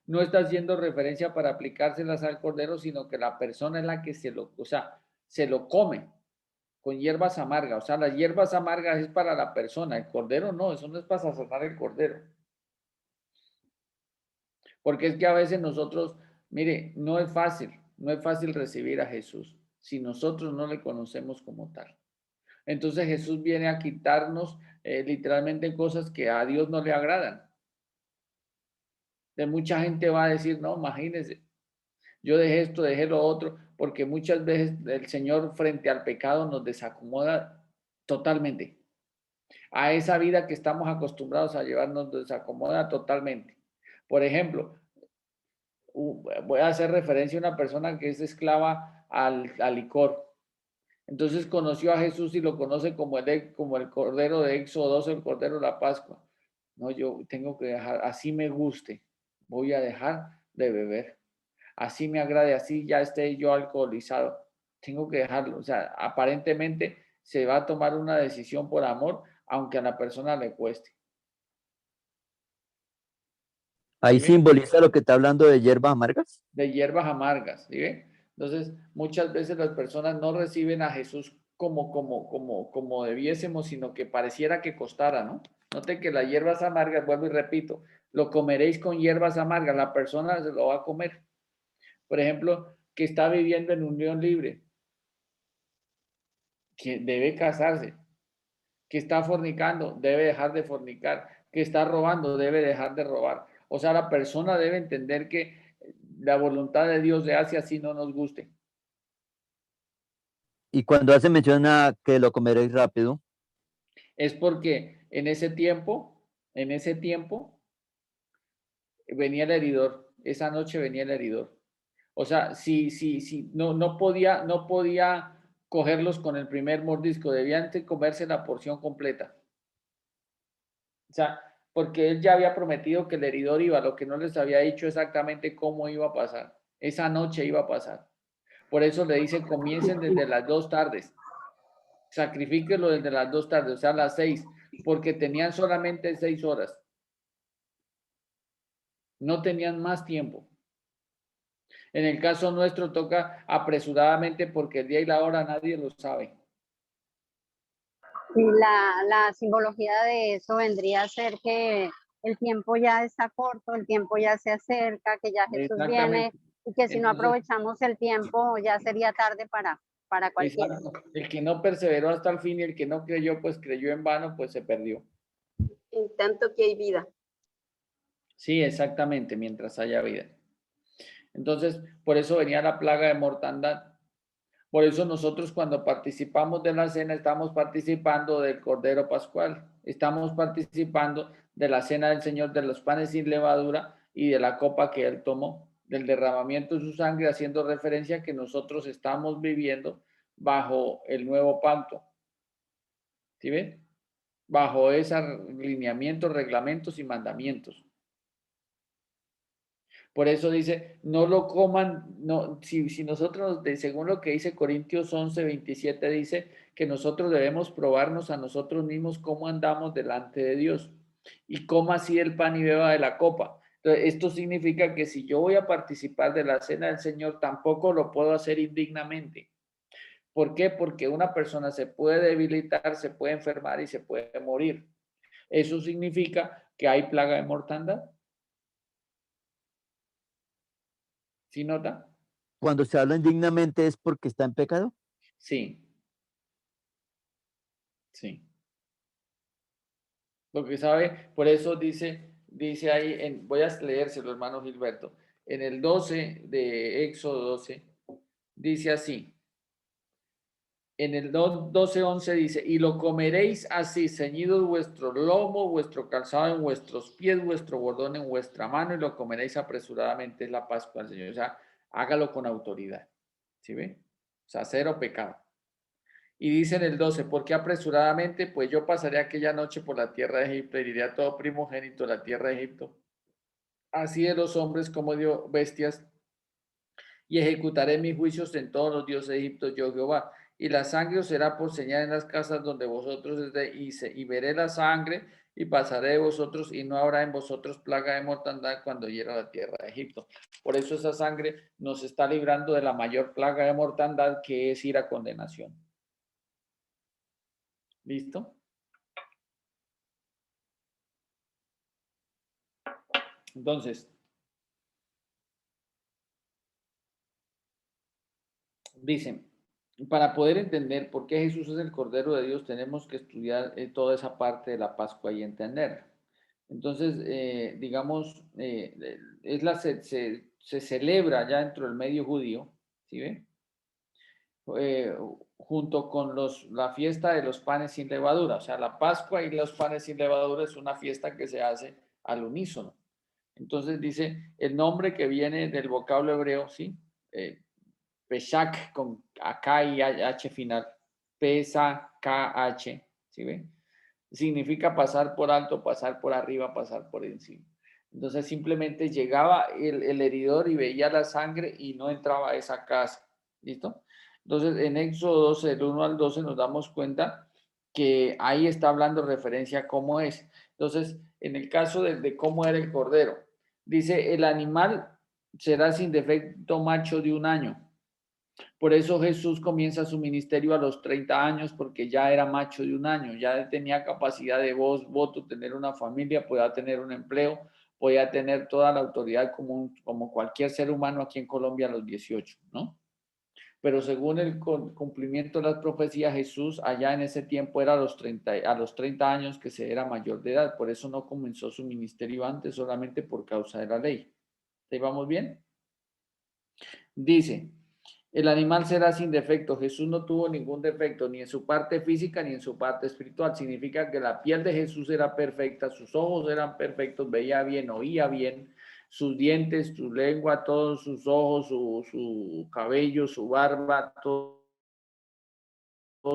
no está haciendo referencia para aplicárselas al cordero, sino que la persona es la que se lo come con hierbas amargas. O sea, las hierbas amargas es para la persona, el cordero no, eso no es para sazonar el cordero. Porque es que a veces nosotros, mire, no es fácil recibir a Jesús si nosotros no le conocemos como tal. Entonces Jesús viene a quitarnos literalmente cosas que a Dios no le agradan. De mucha gente va a decir, no, imagínense, yo dejé esto, dejé lo otro, porque muchas veces el Señor frente al pecado nos desacomoda totalmente. A esa vida que estamos acostumbrados a llevar nos desacomoda totalmente. Por ejemplo, voy a hacer referencia a una persona que es esclava al licor. Entonces conoció a Jesús y lo conoce como el Cordero de Éxodo 12, el Cordero de la Pascua. No, yo tengo que dejar, así me guste, voy a dejar de beber. Así me agrade, así ya esté yo alcoholizado. Tengo que dejarlo. O sea, aparentemente se va a tomar una decisión por amor, aunque a la persona le cueste. Ahí ¿Sí ve? simboliza lo que está hablando de hierbas amargas. De hierbas amargas, ¿sí ve? Entonces, muchas veces las personas no reciben a Jesús como debiésemos, sino que pareciera que costara, ¿no? Note que las hierbas amargas, vuelvo y repito, lo comeréis con hierbas amargas, la persona se lo va a comer. Por ejemplo, que está viviendo en unión libre, que debe casarse, que está fornicando, debe dejar de fornicar, que está robando, debe dejar de robar. O sea, la persona debe entender que la voluntad de Dios se hace así no nos guste. Y cuando hace mención a que lo comeréis rápido, Es porque en ese tiempo venía el heridor, esa noche venía el heridor. O sea, si no podía cogerlos con el primer mordisco, debían comerse la porción completa. O sea, porque él ya había prometido que el heridor iba, lo que no les había dicho exactamente cómo iba a pasar. Esa noche iba a pasar. Por eso le dice, comiencen desde las 2 tardes. Sacrifíquenlo desde las 2 tardes, o sea, las 6, porque tenían solamente 6 horas. No tenían más tiempo. En el caso nuestro toca apresuradamente porque el día y la hora nadie lo sabe. Y la simbología de eso vendría a ser que el tiempo ya está corto, el tiempo ya se acerca, que ya Jesús viene Exactamente. y que si no Entonces, aprovechamos el tiempo ya sería tarde para cualquiera. exacto. El que no perseveró hasta el fin y el que no creyó, pues creyó en vano, pues se perdió. En tanto que hay vida. Sí, exactamente, mientras haya vida. Entonces, por eso venía la plaga de mortandad. Por eso nosotros cuando participamos de la cena estamos participando del Cordero Pascual. Estamos participando de la cena del Señor, de los panes sin levadura y de la copa que Él tomó, del derramamiento de su sangre, haciendo referencia a que nosotros estamos viviendo bajo el nuevo pacto. ¿Sí ven? Bajo esos lineamientos, reglamentos y mandamientos. Por eso dice, no lo coman, no, si nosotros, según lo que dice Corintios 11:27, dice que nosotros debemos probarnos a nosotros mismos cómo andamos delante de Dios y coma así el pan y beba de la copa. Entonces, esto significa que si yo voy a participar de la cena del Señor, tampoco lo puedo hacer indignamente. ¿Por qué? Porque una persona se puede debilitar, se puede enfermar y se puede morir. Eso significa que hay plaga de mortandad. ¿Sí nota? cuando se habla indignamente es porque está en pecado. Sí. Sí. Lo que sabe, por eso dice ahí, voy a leérselo, hermano Gilberto, en el 12 de Éxodo 12, dice así, en el 12:11 dice, y lo comeréis así, ceñido vuestro lomo, vuestro calzado en vuestros pies, vuestro bordón en vuestra mano, y lo comeréis apresuradamente, es la Pascua del Señor. O sea, hágalo con autoridad. ¿Sí ve? O sea, cero pecado. Y dice en el 12, porque apresuradamente, pues yo pasaré aquella noche por la tierra de Egipto y diré a todo primogénito de la tierra de Egipto, así de los hombres como de bestias, y ejecutaré mis juicios en todos los dioses de Egipto, yo Jehová. Y la sangre os será por señal en las casas donde vosotros estéis, y veré la sangre y pasaré de vosotros, y no habrá en vosotros plaga de mortandad cuando hiera la tierra de Egipto. Por eso esa sangre nos está librando de la mayor plaga de mortandad, que es ir a condenación. ¿Listo? Entonces, dicen, para poder entender por qué Jesús es el Cordero de Dios, tenemos que estudiar toda esa parte de la Pascua y entenderla. Entonces, digamos, se celebra ya dentro del medio judío, ¿sí ven? Junto con la fiesta de los panes sin levadura. O sea, la Pascua y los panes sin levadura es una fiesta que se hace al unísono. Entonces dice, el nombre que viene del vocablo hebreo, ¿sí? Pesach con K y H final, P-S-A-K-H, ¿sí ven? Significa pasar por alto, pasar por arriba, pasar por encima. Entonces simplemente llegaba el heridor y veía la sangre y no entraba a esa casa. ¿Listo? Entonces en Éxodo 12, del 1 al 12, nos damos cuenta que ahí está hablando referencia a cómo es. Entonces, en el caso de cómo era el cordero, Dice, el animal será sin defecto macho de 1 año. Por eso Jesús comienza su ministerio a los 30 años, porque ya era macho de 1 año, ya tenía capacidad de voz, voto, tener una familia, podía tener un empleo, podía tener toda la autoridad como cualquier ser humano aquí en Colombia a los 18, ¿no? Pero según el cumplimiento de las profecías, Jesús allá en ese tiempo era a los 30 años que se era mayor de edad, por eso no comenzó su ministerio antes, solamente por causa de la ley. ¿Ahí vamos bien? Dice, el animal será sin defecto. Jesús no tuvo ningún defecto, ni en su parte física ni en su parte espiritual. Significa que la piel de Jesús era perfecta, sus ojos eran perfectos, veía bien, oía bien, sus dientes, su lengua, todos sus ojos, su cabello, su barba, todo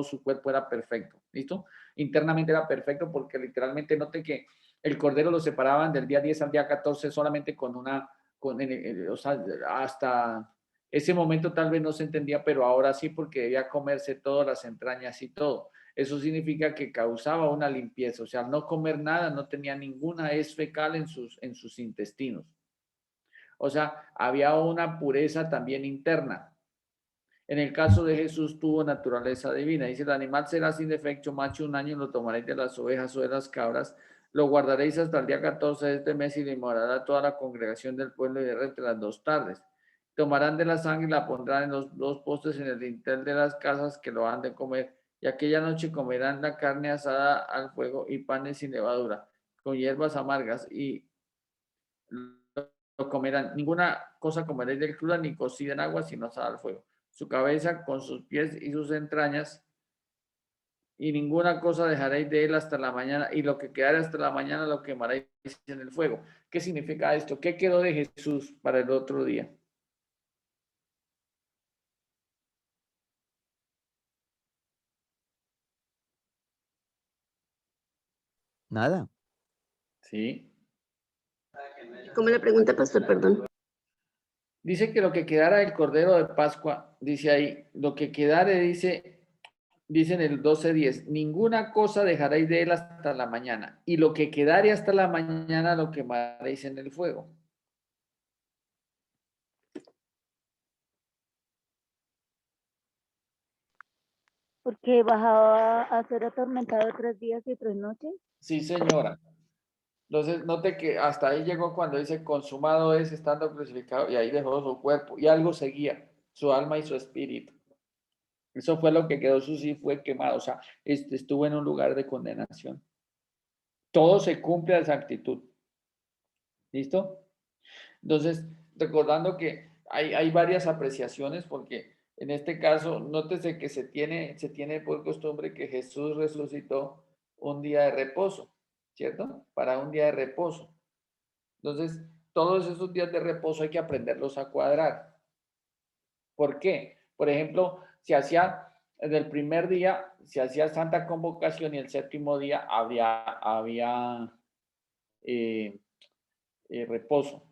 su cuerpo era perfecto. ¿Listo? Internamente era perfecto porque literalmente note que el cordero lo separaban del día 10 al día 14 solamente o sea, hasta ese momento tal vez no se entendía, pero ahora sí porque debía comerse todas las entrañas y todo. Eso significa que causaba una limpieza, o sea, al no comer nada no tenía ninguna hez fecal en sus intestinos. O sea, había una pureza también interna. En el caso de Jesús tuvo naturaleza divina. Dice, el animal será sin defecto, macho 1 año, lo tomaréis de las ovejas o de las cabras, lo guardaréis hasta el día 14 de este mes y le morará toda la congregación del pueblo de entre las 2 tardes. Tomarán de la sangre y la pondrán en los 2 postes en el dintel de las casas que lo han de comer. Y aquella noche comerán la carne asada al fuego y panes sin levadura, con hierbas amargas y lo comerán. Ninguna cosa comeréis del cruda ni cocida en agua, sino asada al fuego. Su cabeza con sus pies y sus entrañas, y ninguna cosa dejaréis de él hasta la mañana, y lo que quedare hasta la mañana lo quemaréis en el fuego. ¿Qué significa esto? ¿Qué quedó de Jesús para el otro día? Nada. ¿Sí? ¿Cómo la pregunta, pastor? Perdón. Dice que lo que quedara del Cordero de Pascua, dice ahí, lo que quedare, dice en el 12:10, ninguna cosa dejaréis de él hasta la mañana, y lo que quedare hasta la mañana lo quemaréis en el fuego. Porque bajaba a ser atormentado 3 días y 3 noches. Sí, señora. Entonces, note que hasta ahí llegó cuando dice consumado es estando crucificado, y ahí dejó su cuerpo y algo seguía, su alma y su espíritu. Eso fue lo que quedó, su sí fue quemado, o sea, estuvo en un lugar de condenación. Todo se cumple a exactitud. ¿Listo? Entonces, recordando que hay varias apreciaciones, porque en este caso, nótese que se tiene por costumbre que Jesús resucitó un día de reposo, ¿cierto? Para un día de reposo. Entonces, todos esos días de reposo hay que aprenderlos a cuadrar. ¿Por qué? Por ejemplo, en el primer día, se hacía Santa Convocación y el séptimo día había reposo.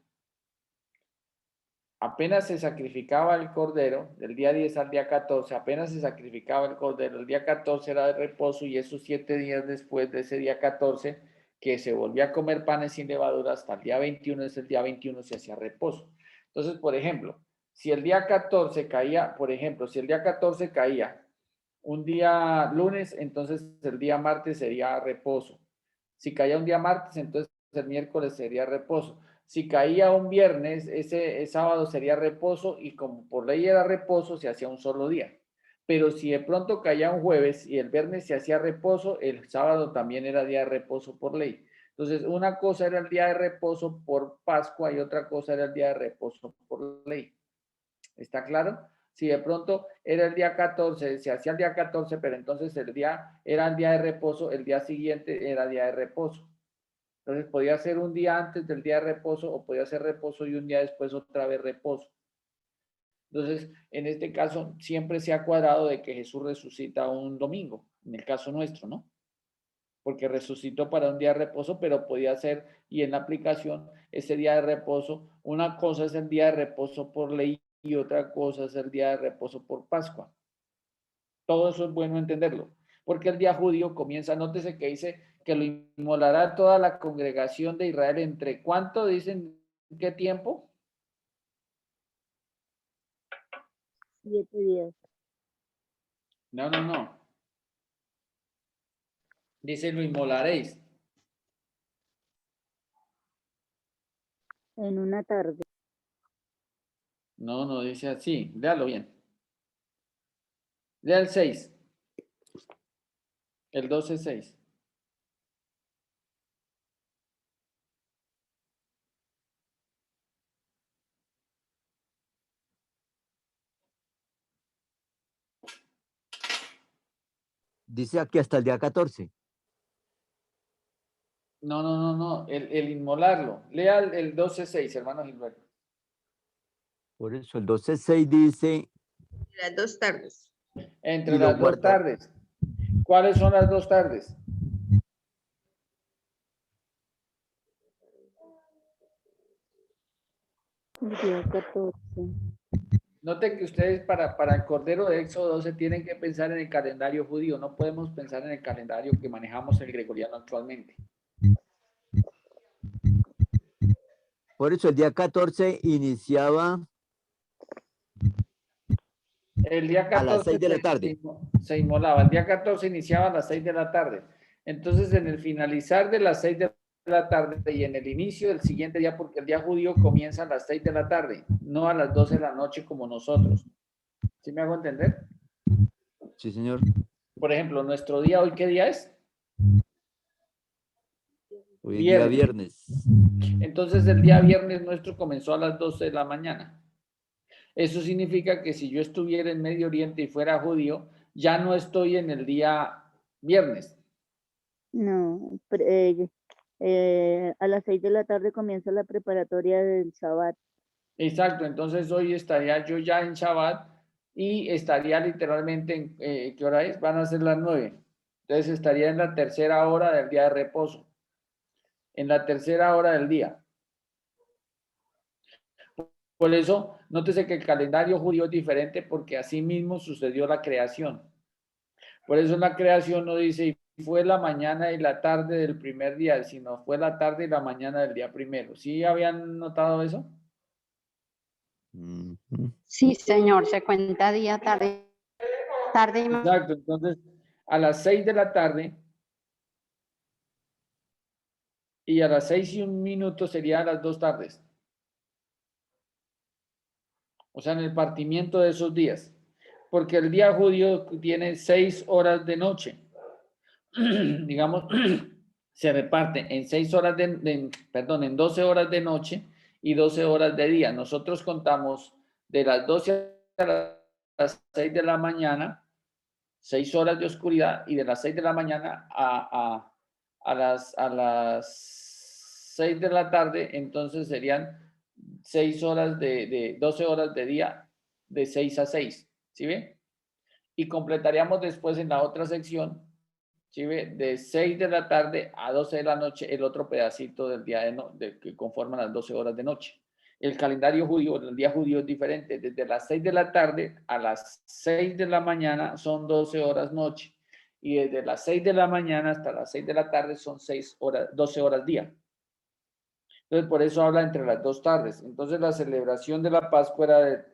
Apenas se sacrificaba el cordero, del día 10 al día 14, apenas se sacrificaba el cordero, el día 14 era de reposo, y esos 7 días después de ese día 14, que se volvía a comer panes sin levadura hasta el día 21, es el día 21 se hacía reposo. Entonces, por ejemplo, si el día 14 caía, un día lunes, entonces el día martes sería reposo. Si caía un día martes, entonces el miércoles sería reposo. Si caía un viernes, ese sábado sería reposo, y como por ley era reposo, se hacía un solo día. Pero si de pronto caía un jueves y el viernes se hacía reposo, el sábado también era día de reposo por ley. Entonces, una cosa era el día de reposo por Pascua y otra cosa era el día de reposo por ley. ¿Está claro? Si de pronto era el día 14, se hacía el día 14, pero entonces era el día de reposo, el día siguiente era día de reposo. Entonces podía ser un día antes del día de reposo, o podía ser reposo y un día después otra vez reposo. Entonces, en este caso, siempre se ha cuadrado de que Jesús resucita un domingo, en el caso nuestro, ¿no? Porque resucitó para un día de reposo, pero podía ser, y en la aplicación, ese día de reposo, una cosa es el día de reposo por ley y otra cosa es el día de reposo por Pascua. Todo eso es bueno entenderlo, porque el día judío comienza, nótese que dice que lo inmolará toda la congregación de Israel, ¿entre cuánto dicen qué tiempo? 7 días. No, no, no. Dice, lo inmolaréis. En una tarde. No, no dice así. Léalo bien. Lea el 6. El 12:6. Dice aquí hasta el día 14. No, no, no, no. El inmolarlo. Lea el 12:6, hermano Gilberto. Por eso el 12:6 dice, Las 2 tardes. Entre y lo las dos guarda. tardes. ¿Cuáles son las 2 tardes? El día 14. Note que ustedes para el Cordero de Éxodo 12 tienen que pensar en el calendario judío. No podemos pensar en el calendario que manejamos el gregoriano actualmente. Por eso el día 14 iniciaba El día a las 6 14 de la tarde. se inmolaba. El día 14 iniciaba a las 6 de la tarde. Entonces, en el finalizar de las 6 de la tarde y en el inicio del siguiente día, porque el día judío comienza a las 6 de la tarde, no a las 12 de la noche como nosotros. ¿Sí me hago entender? Sí, señor. Por ejemplo, nuestro día hoy, ¿qué día es? Hoy es día Viernes. viernes. Entonces, el día viernes nuestro comenzó a las 12 de la mañana. Eso significa que si yo estuviera en Medio Oriente y fuera judío, ya no estoy en el día viernes. No, a las 6 de la tarde comienza la preparatoria del Shabbat. Exacto, entonces hoy estaría yo ya en Shabbat y estaría literalmente en, ¿qué hora es? Van a ser las 9. Entonces estaría en la tercera hora del día de reposo, en la tercera hora del día. Por eso, nótese que el calendario judío es diferente porque así mismo sucedió la creación. Por eso en la creación no dice fue la mañana y la tarde del primer día, sino fue la tarde y la mañana del día primero. ¿Sí habían notado eso? Ujú. Sí, señor, se cuenta día, tarde, tarde y mañana. Exacto, entonces a las 6 de la tarde y a las 6:01 serían las 2 tardes. O sea, en el partimiento de esos días. Porque el día judío tiene 6 horas de noche. Digamos, se reparte en 6 horas perdón, en 12 horas de noche y 12 horas de día. Nosotros contamos de las 12 a las 6 de la mañana, 6 horas de oscuridad, y de las 6 de la mañana a las 6 de la tarde, entonces serían 6 horas de 12 horas de día, de 6 a 6, ¿sí ve? Y completaríamos después en la otra sección, ¿sí ve? De 6 de la tarde a 12 de la noche, el otro pedacito del día que conforman las 12 horas de noche. El calendario judío, el día judío es diferente. Desde las 6 de la tarde a las 6 de la mañana son 12 horas noche. Y desde las 6 de la mañana hasta las 6 de la tarde son 6 horas, 12 horas día. Entonces, por eso habla entre las 2 tardes. Entonces, la celebración de la Pascua era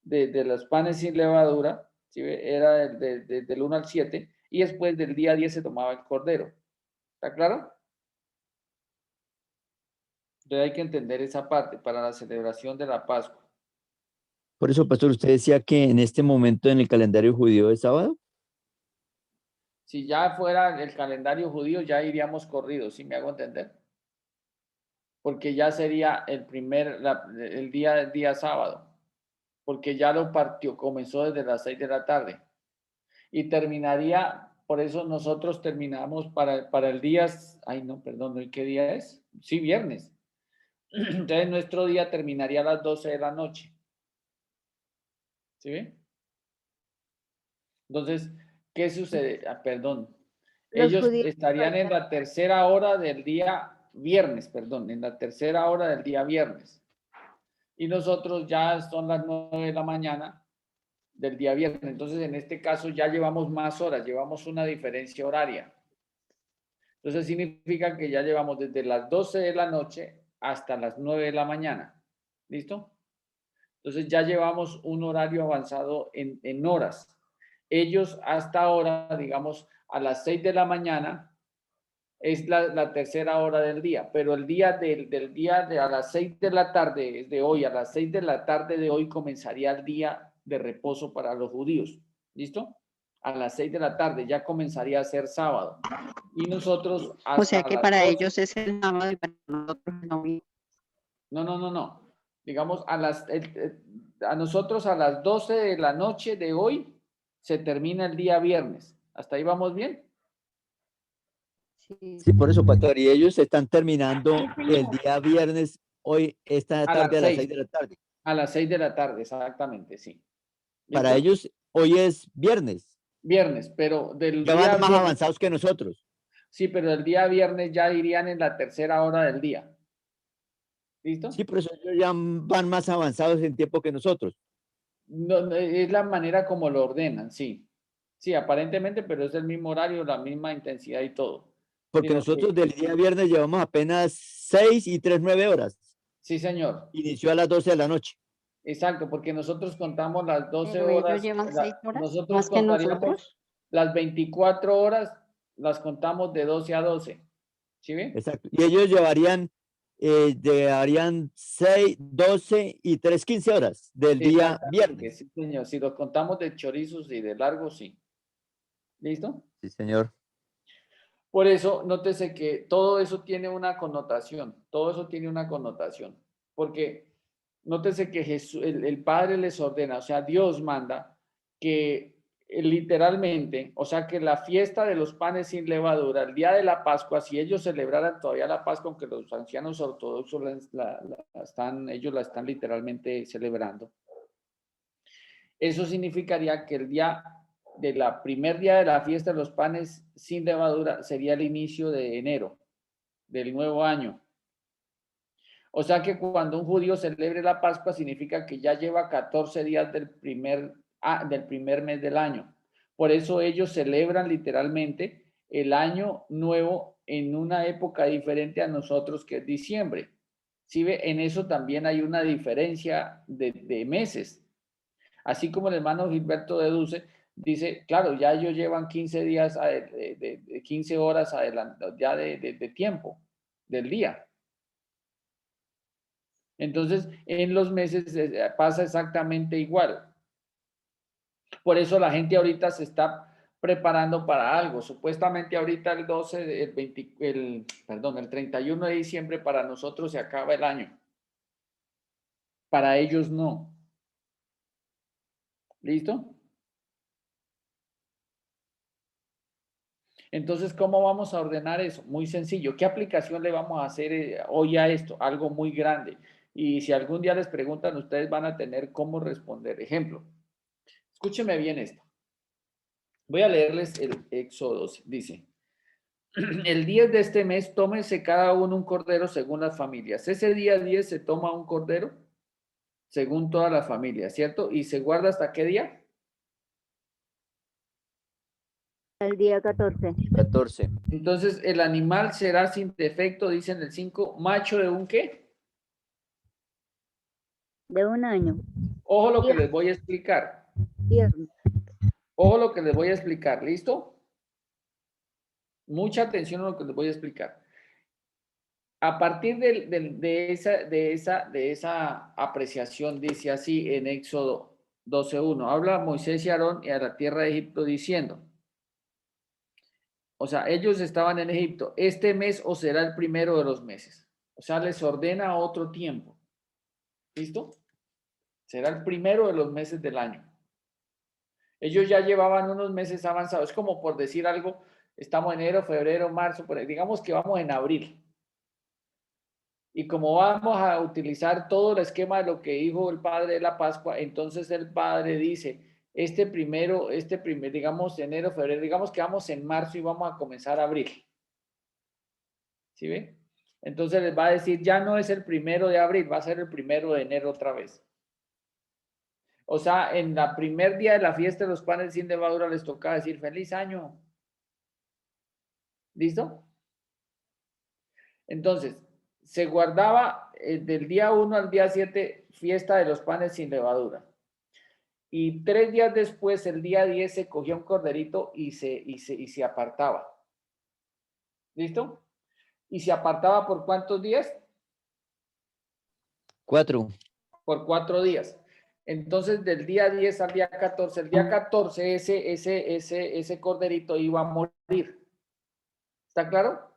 de los panes sin levadura, ¿sí? Era del 1 al 7, y después del día 10 se tomaba el cordero. ¿Está claro? Entonces hay que entender esa parte para la celebración de la Pascua. Por eso, pastor, usted decía que en este momento en el calendario judío es sábado. Si ya fuera el calendario judío, ya iríamos corridos, ¿sí me hago entender? Porque ya sería el día sábado, porque ya lo partió, comenzó desde las 6 de la tarde y terminaría, por eso nosotros terminamos para el día, ay no, perdón, ¿no? ¿Qué día es? Sí, viernes. Entonces nuestro día terminaría a las 12 de la noche. ¿Sí ve? Entonces, ¿qué sucede? Perdón. Los Ellos judíos estarían en la tercera hora del día viernes, perdón, en la tercera hora del día viernes. Y nosotros ya son las 9 de la mañana del día viernes. Entonces, en este caso ya llevamos más horas, llevamos una diferencia horaria. Entonces, significa que ya llevamos desde las 12 de la noche hasta las 9 de la mañana. ¿Listo? Entonces ya llevamos un horario avanzado en horas. Ellos hasta ahora, digamos, a las 6 de la mañana es la tercera hora del día, pero el día del día de a las 6 de la tarde de hoy, a las 6 de la tarde de hoy comenzaría el día de reposo para los judíos. ¿Listo? A las 6 de la tarde ya comenzaría a ser sábado. Y nosotros O sea hasta que las para 12. ellos es el sábado y para nosotros el domingo. No. Digamos, a nosotros a las 12 de la noche de hoy se termina el día viernes. ¿Hasta ahí vamos bien? Sí. Sí, por eso, pastor. Y ellos están terminando el día viernes, hoy, esta A tarde, las a las 6. 6 de la tarde. A las 6 de la tarde, exactamente, sí. Para ¿Listo? ellos, hoy es viernes. Viernes, pero del Ya van día más viernes, avanzados que nosotros. sí, pero el día viernes ya irían en la tercera hora del día. ¿Listo? Sí, por eso ellos ya van más avanzados en tiempo que nosotros. No, es la manera como lo ordenan, sí. Sí, aparentemente, pero es el mismo horario, la misma intensidad y todo. Porque Sino nosotros que, del día viernes llevamos apenas 6 y 3, 9 horas. sí, señor. Inició a las 12 de la noche. Exacto, porque nosotros contamos las 12 Pero ellos horas, llevan 6 horas nosotros más que contaríamos nosotros. las 24 horas, las contamos de 12 a 12. ¿Sí ven? Exacto. Y ellos llevarían 6, 12 y 3, 15 horas del día Exactamente, viernes. sí, señor. Si los contamos de chorizos y de largos, sí. ¿Listo? Sí, señor. Por eso, nótese que todo eso tiene una connotación, todo eso tiene una connotación, porque nótese que Jesús, el Padre les ordena, o sea, Dios manda que literalmente, o sea, que la fiesta de los panes sin levadura, el día de la Pascua, si ellos celebraran todavía la Pascua, aunque los ancianos ortodoxos ellos la están literalmente celebrando, eso significaría que el día de la primer día de la fiesta de los panes sin levadura sería el inicio de enero, del nuevo año. O sea que cuando un judío celebre la Pascua significa que ya lleva 14 días del primer mes del año. Por eso ellos celebran literalmente el año nuevo en una época diferente a nosotros, que es diciembre. ¿Sí ve? En eso también hay una diferencia de meses. Así como el hermano Gilberto deduce, dice, claro, ya ellos llevan 15 días, 15 horas adelante, ya de tiempo del día. Entonces, en los meses pasa exactamente igual. Por eso la gente ahorita se está preparando para algo. Supuestamente ahorita el 12, el 31 de diciembre para nosotros se acaba el año. Para ellos no. ¿Listo? Entonces, ¿cómo vamos a ordenar eso? Muy sencillo. ¿Qué aplicación le vamos a hacer hoy a esto? Algo muy grande. Y si algún día les preguntan, ustedes van a tener cómo responder. Ejemplo, escúcheme bien esto. Voy a leerles el Éxodo. Dice, el 10 de este mes, tómense cada uno un cordero según las familias. Ese día 10 se toma un cordero según todas las familias, ¿cierto? ¿Y se guarda hasta qué día? El día 14 14. Entonces, el animal será sin defecto, dice en el 5, macho de un ¿qué? de un año. Ojo lo que les voy a explicar. Tierno. Ojo lo que les voy a explicar, ¿listo? Mucha atención a lo que les voy a explicar. A partir de esa apreciación, dice así en Éxodo 12:1, habla Moisés y Aarón y a la tierra de Egipto diciendo, o sea, ellos estaban en Egipto, este mes o será el primero de los meses. O sea, les ordena otro tiempo. ¿Listo? Será el primero de los meses del año. Ellos ya llevaban unos meses avanzados. Es como por decir algo, estamos en enero, febrero, marzo, digamos que vamos en abril. Y como vamos a utilizar todo el esquema de lo que dijo el padre de la Pascua, entonces el padre dice, digamos enero, febrero, digamos que vamos en marzo y vamos a comenzar abril. ¿Sí ve? Entonces les va a decir, ya no es el 1 de abril, va a ser el 1 de enero otra vez. O sea, en la primer día de la fiesta de los panes sin levadura les toca decir feliz año. ¿Listo? Entonces, se guardaba del día 1 al día 7, fiesta de los panes sin levadura. Y 3 días después, el día 10, se cogía un corderito y se apartaba. ¿Listo? ¿Y se apartaba por cuántos días? 4. Por 4 días. Entonces, del día 10 al día 14, el día 14 ese corderito iba a morir. ¿Está claro?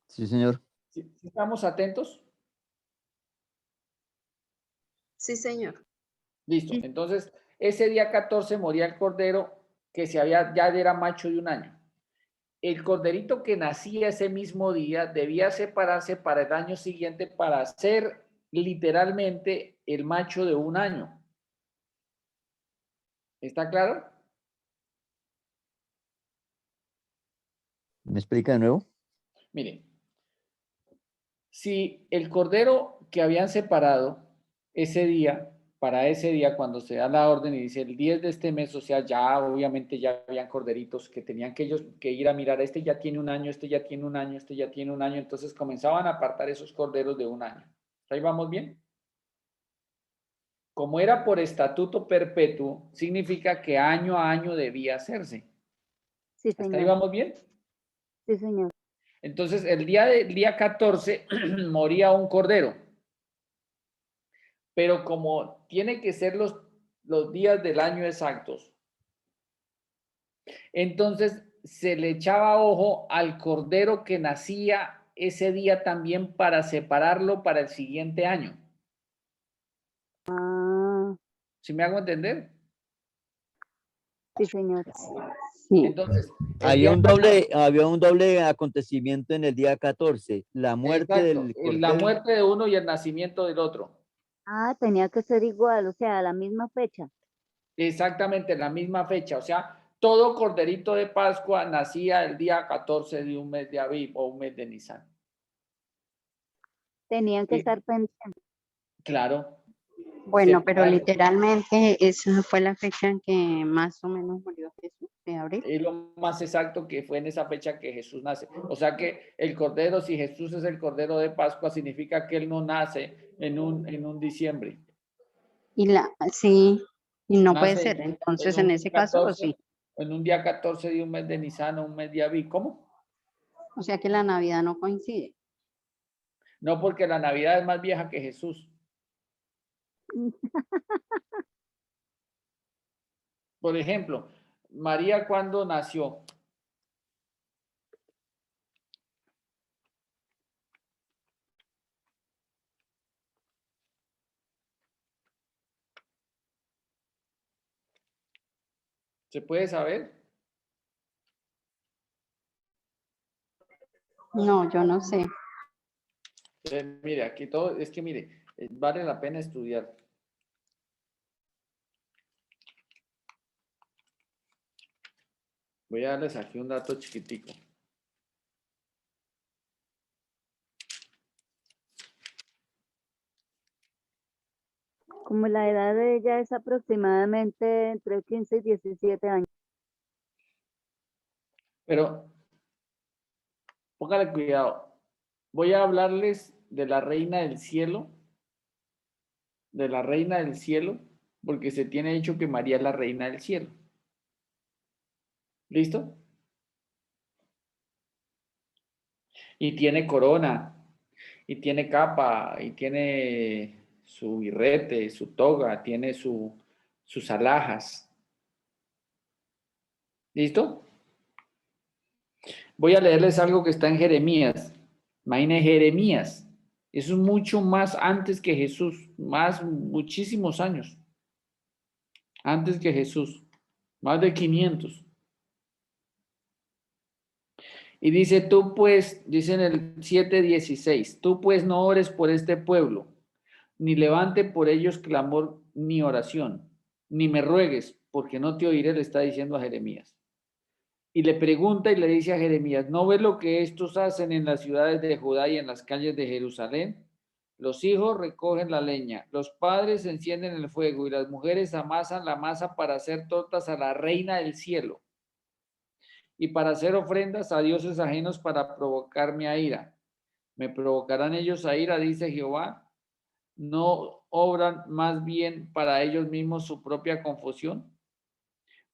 Sí, señor. ¿Sí estamos atentos? Sí, señor. Listo. Sí. Entonces, ese día 14 moría el cordero que ya era macho de 1 año. El corderito que nacía ese mismo día debía separarse para el año siguiente para ser literalmente el macho de 1 año. ¿Está claro? ¿Me explica de nuevo? Miren, si el cordero que habían separado ese día, para ese día, cuando se da la orden y dice el 10 de este mes, o sea, ya obviamente ya habían corderitos que tenían que ellos que ir a mirar, este ya tiene 1 año, este ya tiene 1 año, este ya tiene 1 año, entonces comenzaban a apartar esos corderos de 1 año. ¿Ahí vamos bien? Como era por estatuto perpetuo, significa que año a año debía hacerse. Sí, ¿Hasta ahí señor. vamos bien? Sí, señor. Entonces, el día 14 moría un cordero. Pero como tiene que ser los días del año exactos, entonces se le echaba ojo al cordero que nacía ese día también para separarlo para el siguiente año. Ah, ¿Sí me hago entender? sí, señor. Sí. Entonces, el Había día un doble acontecimiento en el día 14, la muerte exacto, del la cordero. muerte de uno y el nacimiento del otro. Ah, tenía que ser igual, o sea, a la misma fecha. Exactamente, la misma fecha. O sea, todo corderito de Pascua nacía el día 14 de un mes de Aviv o un mes de Nisan. Tenían que Sí, estar pendientes. claro. Bueno, pero Separar. literalmente esa fue la fecha en que más o menos murió Jesús, de abril. Es lo más exacto que fue en esa fecha que Jesús nace. O sea que el cordero, si Jesús es el cordero de Pascua, significa que él no nace en un diciembre. Sí, y no puede Nace ser. en Entonces, en un ese caso, 14, sí. en un día 14 de un mes de Nisan o un mes de Aviv. ¿Cómo? O sea que la Navidad no coincide. No, porque la Navidad es más vieja que Jesús. Por ejemplo, María, ¿cuándo nació? ¿Se puede saber? No, yo no sé. Mire, aquí todo, es que mire, vale la pena estudiar. Voy a darles aquí un dato chiquitico. Como la edad de ella es aproximadamente entre 15 y 17 años. Pero póngale cuidado. Voy a hablarles de la reina del cielo, porque se tiene dicho que María es la reina del cielo. ¿Listo? Y tiene corona, y tiene capa, y tiene su birrete, su toga, tiene sus alhajas. ¿Listo? Voy a leerles algo que está en Jeremías. Imagine Jeremías. Eso es mucho más antes que Jesús, muchísimos años antes que Jesús, más de 500. Y dice, tú pues, dice en el 7:16, tú pues no ores por este pueblo, ni levante por ellos clamor ni oración, ni me ruegues, porque no te oiré, le está diciendo a Jeremías. Y le pregunta y le dice a Jeremías, ¿no ves lo que estos hacen en las ciudades de Judá y en las calles de Jerusalén? Los hijos recogen la leña, los padres encienden el fuego y las mujeres amasan la masa para hacer tortas a la reina del cielo y para hacer ofrendas a dioses ajenos para provocarme a ira. Me provocarán ellos a ira, dice Jehová. ¿No obran más bien para ellos mismos su propia confusión?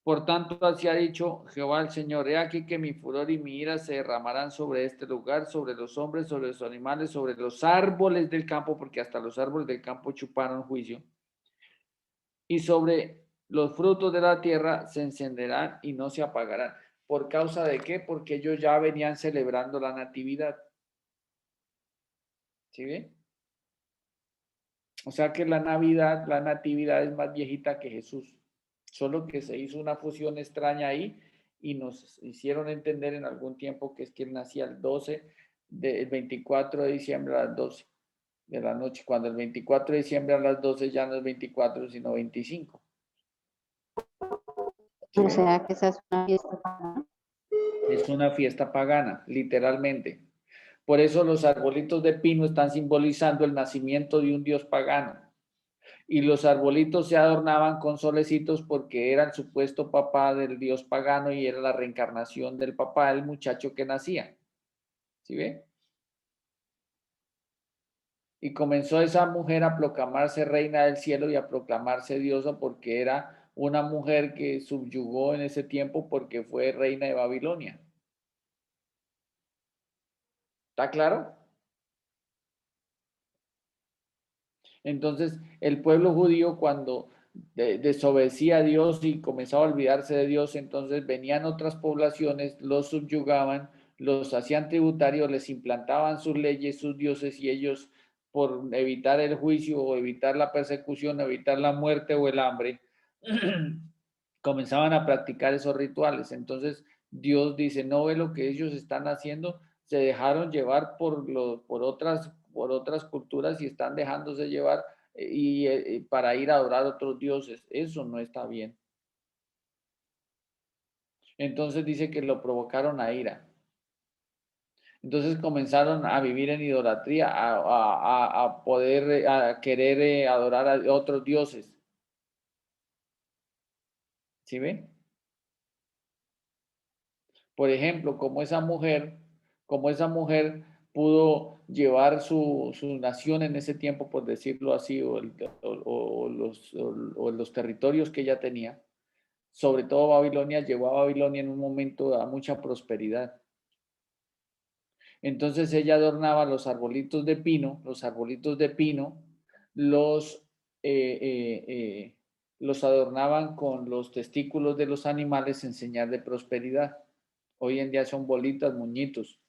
Por tanto, así ha dicho Jehová el Señor: he aquí que mi furor y mi ira se derramarán sobre este lugar, sobre los hombres, sobre los animales, sobre los árboles del campo, porque hasta los árboles del campo chuparon juicio, y sobre los frutos de la tierra se encenderán y no se apagarán. ¿Por causa de qué? Porque ellos ya venían celebrando la natividad. ¿Sí ve? O sea que la Navidad, la natividad es más viejita que Jesús. Solo que se hizo una fusión extraña ahí y nos hicieron entender en algún tiempo que es que él nacía el 24 de diciembre a las 12 de la noche, cuando el 24 de diciembre a las 12 ya no es 24, sino 25. ¿Sí O ven? sea que esa es una fiesta pagana. Es una fiesta pagana, literalmente. Por eso los arbolitos de pino están simbolizando el nacimiento de un dios pagano. Y los arbolitos se adornaban con solecitos porque era el supuesto papá del dios pagano y era la reencarnación del papá del muchacho que nacía. ¿Sí ve? Y comenzó esa mujer a proclamarse reina del cielo y a proclamarse diosa porque era una mujer que subyugó en ese tiempo porque fue reina de Babilonia. ¿Está claro? Entonces, el pueblo judío cuando desobedecía a Dios y comenzaba a olvidarse de Dios, entonces venían otras poblaciones, los subyugaban, los hacían tributarios, les implantaban sus leyes, sus dioses, y ellos, por evitar el juicio o evitar la persecución, evitar la muerte o el hambre, comenzaban a practicar esos rituales. Entonces, Dios dice: no ve lo que ellos están haciendo, se dejaron llevar por otras culturas y están dejándose llevar para ir a adorar a otros dioses. Eso no está bien. Entonces dice que lo provocaron a ira. Entonces comenzaron a vivir en idolatría, a poder, a querer adorar a otros dioses. ¿Sí ven? Por ejemplo, como esa mujer pudo llevar su nación en ese tiempo, por decirlo así, o los territorios que ella tenía, sobre todo Babilonia, llevó a Babilonia en un momento a mucha prosperidad. Entonces ella adornaba los arbolitos de pino, los, eh, eh, eh, los adornaban con los testículos de los animales en señal de prosperidad. Hoy en día son bolitas, muñitos.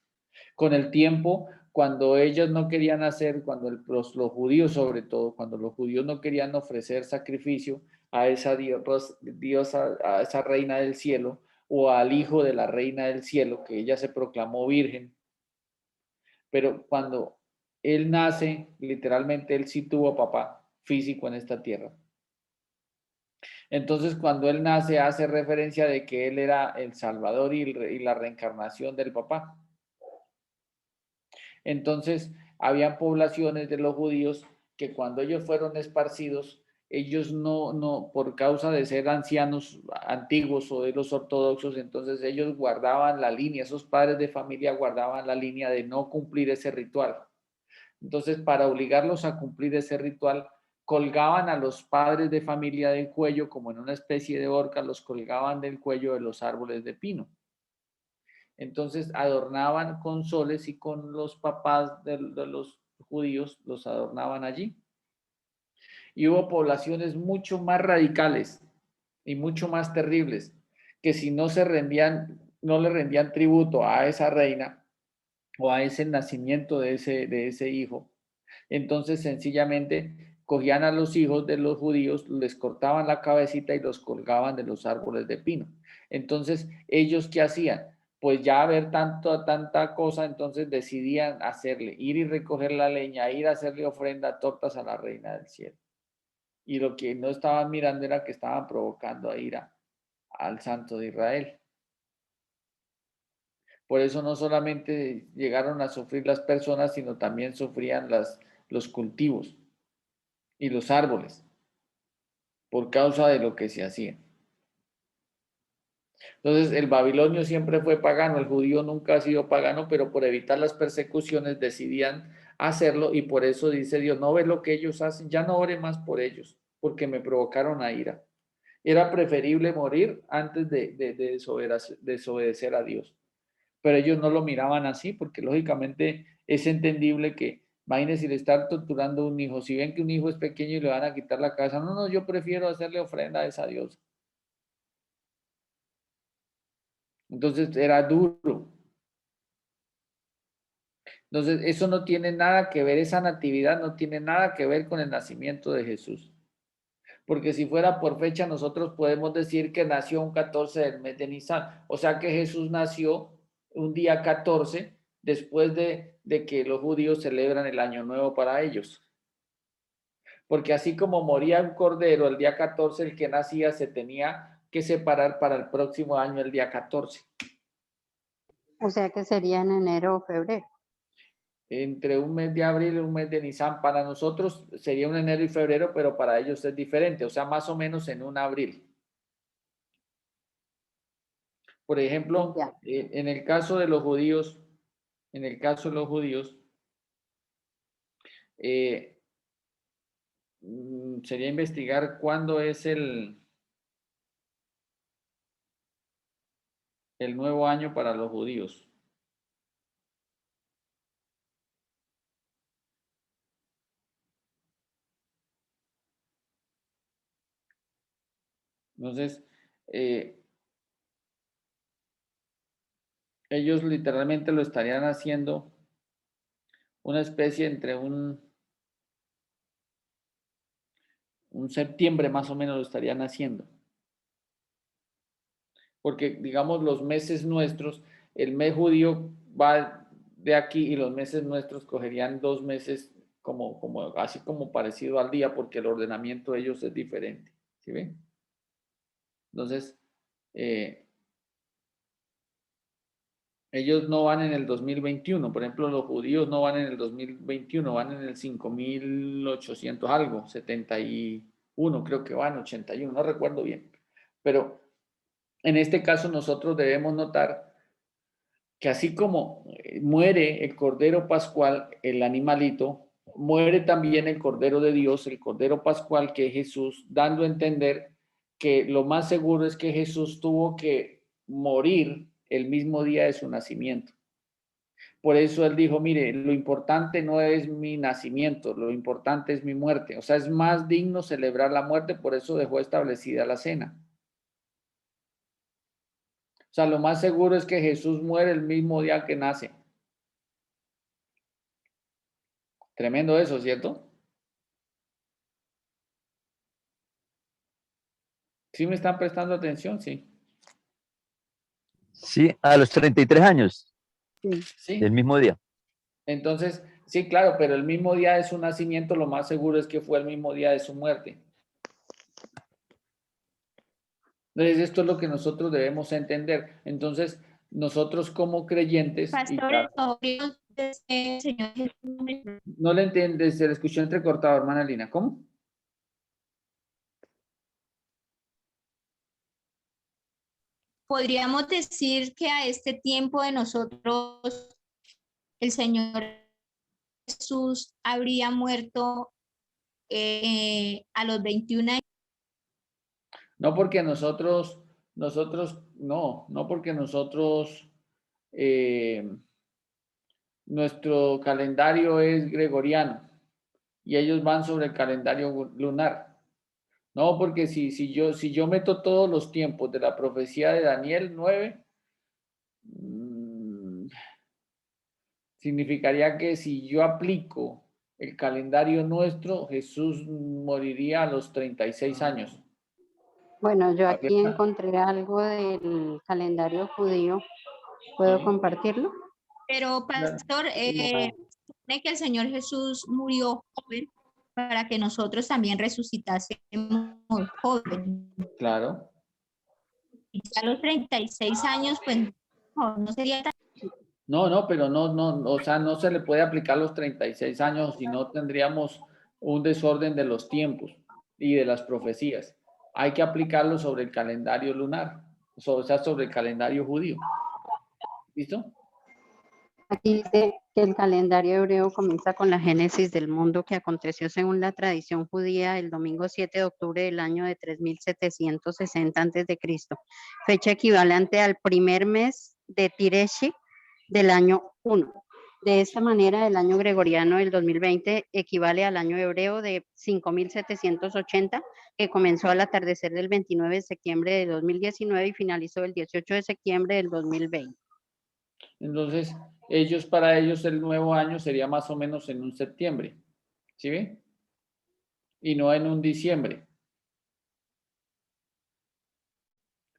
Con el tiempo, cuando ellos no querían hacer, los judíos sobre todo, cuando los judíos no querían ofrecer sacrificio a esa diosa, a esa reina del cielo, o al hijo de la reina del cielo, que ella se proclamó virgen, pero cuando él nace, literalmente él sí tuvo papá físico en esta tierra. Entonces, cuando él nace, hace referencia de que él era el Salvador y la reencarnación del papá. Entonces, había poblaciones de los judíos que cuando ellos fueron esparcidos, ellos por causa de ser ancianos antiguos o de los ortodoxos, entonces ellos guardaban la línea, esos padres de familia guardaban la línea de no cumplir ese ritual. Entonces, para obligarlos a cumplir ese ritual, colgaban a los padres de familia del cuello, como en una especie de horca, los colgaban del cuello de los árboles de pino. Entonces adornaban con soles y con los papás de los judíos los adornaban allí. Y hubo poblaciones mucho más radicales y mucho más terribles, que si no le rendían tributo a esa reina o a ese nacimiento de ese hijo, entonces sencillamente cogían a los hijos de los judíos, les cortaban la cabecita y los colgaban de los árboles de pino. Entonces, ¿ellos qué hacían? Pues ya ver tanta cosa, entonces decidían ir y recoger la leña, ir a hacerle ofrenda, tortas a la reina del cielo. Y lo que no estaban mirando era que estaban provocando a ira al santo de Israel. Por eso no solamente llegaron a sufrir las personas, sino también sufrían los cultivos y los árboles por causa de lo que se hacía. Entonces, el babilonio siempre fue pagano, el judío nunca ha sido pagano, pero por evitar las persecuciones decidían hacerlo y por eso dice Dios, no ve lo que ellos hacen, ya no ore más por ellos, porque me provocaron a ira. Era preferible morir antes de desobedecer a Dios. Pero ellos no lo miraban así, porque lógicamente es entendible que, imagínense, si le están torturando a un hijo, si ven que un hijo es pequeño y le van a quitar la cabeza, no, no, yo prefiero hacerle ofrenda a esa diosa. Entonces era duro. Entonces eso no tiene nada que ver, esa natividad no tiene nada que ver con el nacimiento de Jesús. Porque si fuera por fecha, nosotros podemos decir que nació un 14 del mes de Nisan. O sea que Jesús nació un día 14 después de que los judíos celebran el Año Nuevo para ellos. Porque así como moría un cordero el día 14, el que nacía se tenía que separar para el próximo año el día 14. O sea que sería en enero o febrero. Entre un mes de abril y un mes de Nisan, para nosotros sería un enero y febrero, pero para ellos es diferente, o sea, más o menos en un abril. Por ejemplo, Ya. en el caso de los judíos, sería investigar cuándo es el nuevo año para los judíos. Entonces, ellos literalmente lo estarían haciendo una especie entre un septiembre más o menos lo estarían haciendo. Porque, digamos, los meses nuestros, el mes judío va de aquí y los meses nuestros cogerían 2 meses así como parecido al día, porque el ordenamiento de ellos es diferente. ¿Sí ven? Entonces, ellos no van en el 2021, por ejemplo, los judíos no van en el 2021, van en el 5800 algo, 71, creo que van, 81, no recuerdo bien. Pero en este caso nosotros debemos notar que así como muere el Cordero Pascual, el animalito, muere también el Cordero de Dios, el Cordero Pascual, que es Jesús, dando a entender que lo más seguro es que Jesús tuvo que morir el mismo día de su nacimiento. Por eso él dijo, mire, lo importante no es mi nacimiento, lo importante es mi muerte. O sea, es más digno celebrar la muerte, por eso dejó establecida la cena. O sea, lo más seguro es que Jesús muere el mismo día que nace. Tremendo eso, ¿cierto? ¿Sí me están prestando atención? Sí. Sí, a los 33 años Sí. del mismo día. Entonces, sí, claro, pero el mismo día de su nacimiento, lo más seguro es que fue el mismo día de su muerte. Entonces, esto es lo que nosotros debemos entender. Entonces, nosotros como creyentes... Pastores, Señor Jesús. No le entiendes, se le escuchó entrecortado, hermana Lina. ¿Cómo? Podríamos decir que a este tiempo de nosotros, el Señor Jesús habría muerto a los 21 años. No porque nosotros, no porque nosotros, nuestro calendario es gregoriano y ellos van sobre el calendario lunar. No, porque si yo meto todos los tiempos de la profecía de Daniel 9, significaría que si yo aplico el calendario nuestro, Jesús moriría a los 36 años. Bueno, yo aquí encontré algo del calendario judío. ¿Puedo compartirlo? Pero, pastor, supone que el Señor Jesús murió joven para que nosotros también resucitásemos jóvenes. Claro. Y a los 36 años, pues no sería tan... No, pero no, o sea, no se le puede aplicar los 36 años, si no tendríamos un desorden de los tiempos y de las profecías. Hay que aplicarlo sobre el calendario lunar. O o sea, sobre el calendario judío. ¿Listo? Aquí dice que el calendario hebreo comienza con la génesis del mundo que aconteció según la tradición judía el domingo 7 de octubre del año de 3760 a.C., fecha equivalente al primer mes de Tireshi del año 1. De esta manera, el año gregoriano del 2020 equivale al año hebreo de 5780, que comenzó al atardecer del 29 de septiembre de 2019 y finalizó el 18 de septiembre del 2020. Entonces, para ellos el nuevo año sería más o menos en un septiembre, ¿sí ve? Y no en un diciembre.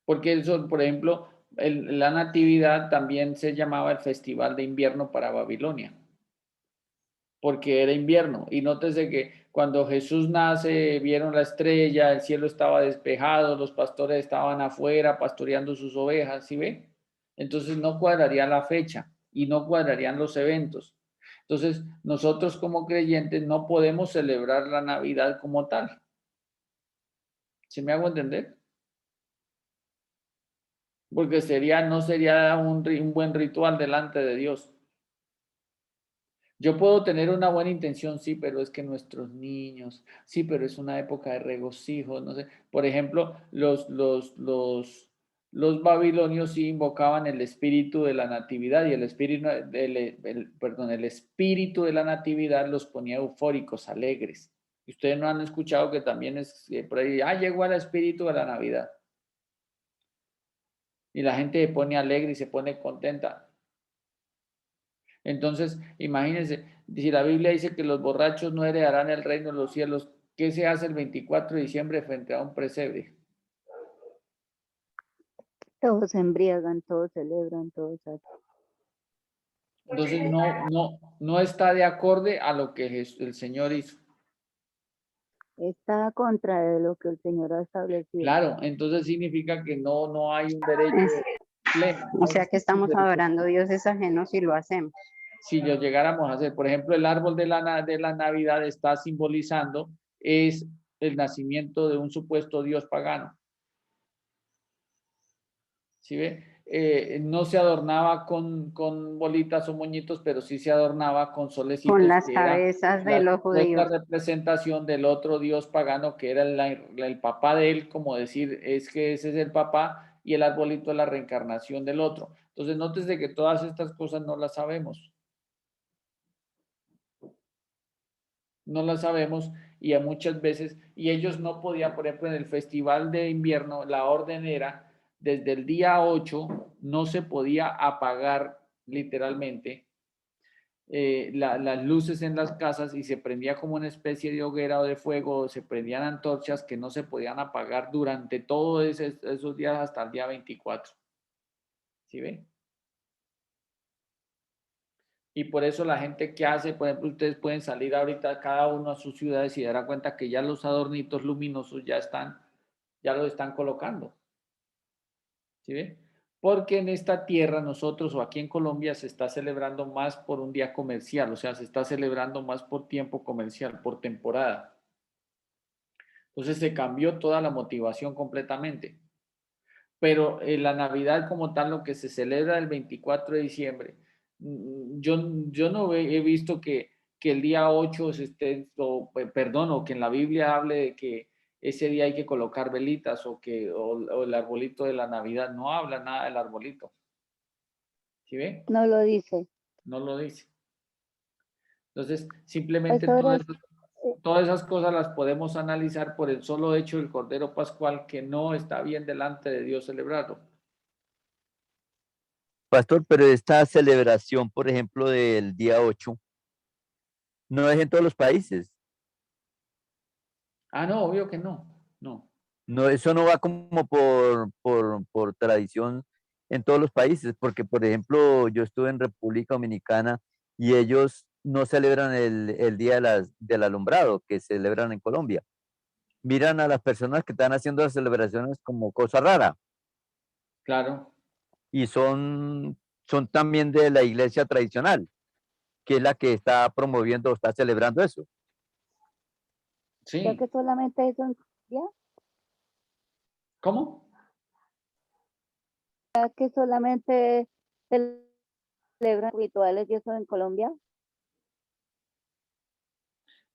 Porque eso, por ejemplo, la Natividad también se llamaba el Festival de Invierno para Babilonia, porque era invierno. Y nótese que cuando Jesús nace, vieron la estrella, el cielo estaba despejado, los pastores estaban afuera pastoreando sus ovejas, ¿sí ve? Entonces no cuadraría la fecha y no cuadrarían los eventos. Entonces, nosotros como creyentes no podemos celebrar la Navidad como tal. ¿Se me hago entender? Porque no sería un buen ritual delante de Dios. Yo puedo tener una buena intención, sí, pero es que nuestros niños, sí, pero es una época de regocijo, no sé. Por ejemplo, los babilonios sí invocaban el espíritu de la natividad y el espíritu, el espíritu de la natividad los ponía eufóricos, alegres. Y ustedes no han escuchado que también es por ahí, llegó el espíritu de la Navidad. Y la gente se pone alegre y se pone contenta. Entonces, imagínense, si la Biblia dice que los borrachos no heredarán el reino de los cielos, ¿qué se hace el 24 de diciembre frente a un pesebre? Todos se embriagan, todos celebran, todos hacen. Entonces, no está de acorde a lo que el Señor hizo. Está contra de lo que el Señor ha establecido. Claro, entonces significa que no hay un derecho pleno. O sea que estamos adorando dioses ajenos si lo hacemos. Si lo llegáramos a hacer, por ejemplo, el árbol de la Navidad está simbolizando es el nacimiento de un supuesto dios pagano. ¿Sí ve? No se adornaba con bolitas o moñitos, pero sí se adornaba con solecitos. Con las cabezas de los judíos. La representación del otro dios pagano, que era el papá de él, como decir, es que ese es el papá, y el arbolito es la reencarnación del otro. Entonces, nótese que todas estas cosas no las sabemos. No las sabemos y a muchas veces, y ellos no podían, por ejemplo, en el festival de invierno, la orden era, desde el día 8 no se podía apagar literalmente las luces en las casas y se prendía como una especie de hoguera o de fuego, se prendían antorchas que no se podían apagar durante todos esos días hasta el día 24. ¿Sí ven? Y por eso la gente que hace, por ejemplo, ustedes pueden salir ahorita cada uno a sus ciudades y darán cuenta que ya los adornitos luminosos ya los están colocando. ¿Sí ven? Porque en esta tierra nosotros o aquí en Colombia se está celebrando más por un día comercial, o sea, se está celebrando más por tiempo comercial, por temporada. Entonces se cambió toda la motivación completamente. Pero la Navidad como tal, lo que se celebra el 24 de diciembre, yo no he visto que el día 8 se esté, o que en la Biblia hable de que ese día hay que colocar velitas o el arbolito de la Navidad. No habla nada del arbolito. ¿Sí ve? No lo dice. No lo dice. Entonces, simplemente Eso era, todas esas cosas las podemos analizar por el solo hecho del Cordero Pascual, que no está bien delante de Dios celebrarlo. Pastor, pero esta celebración, por ejemplo, del día 8, no es en todos los países. No, obvio que no. No. No, eso no va como por tradición en todos los países, porque, por ejemplo, yo estuve en República Dominicana y ellos no celebran el Día del Alumbrado, que celebran en Colombia. Miran a las personas que están haciendo las celebraciones como cosa rara. Claro. Y son también de la iglesia tradicional, que es la que está promoviendo, está celebrando eso. Sí. ya que solamente eso, ¿ya? ¿Cómo? que solamente celebran rituales y eso en Colombia?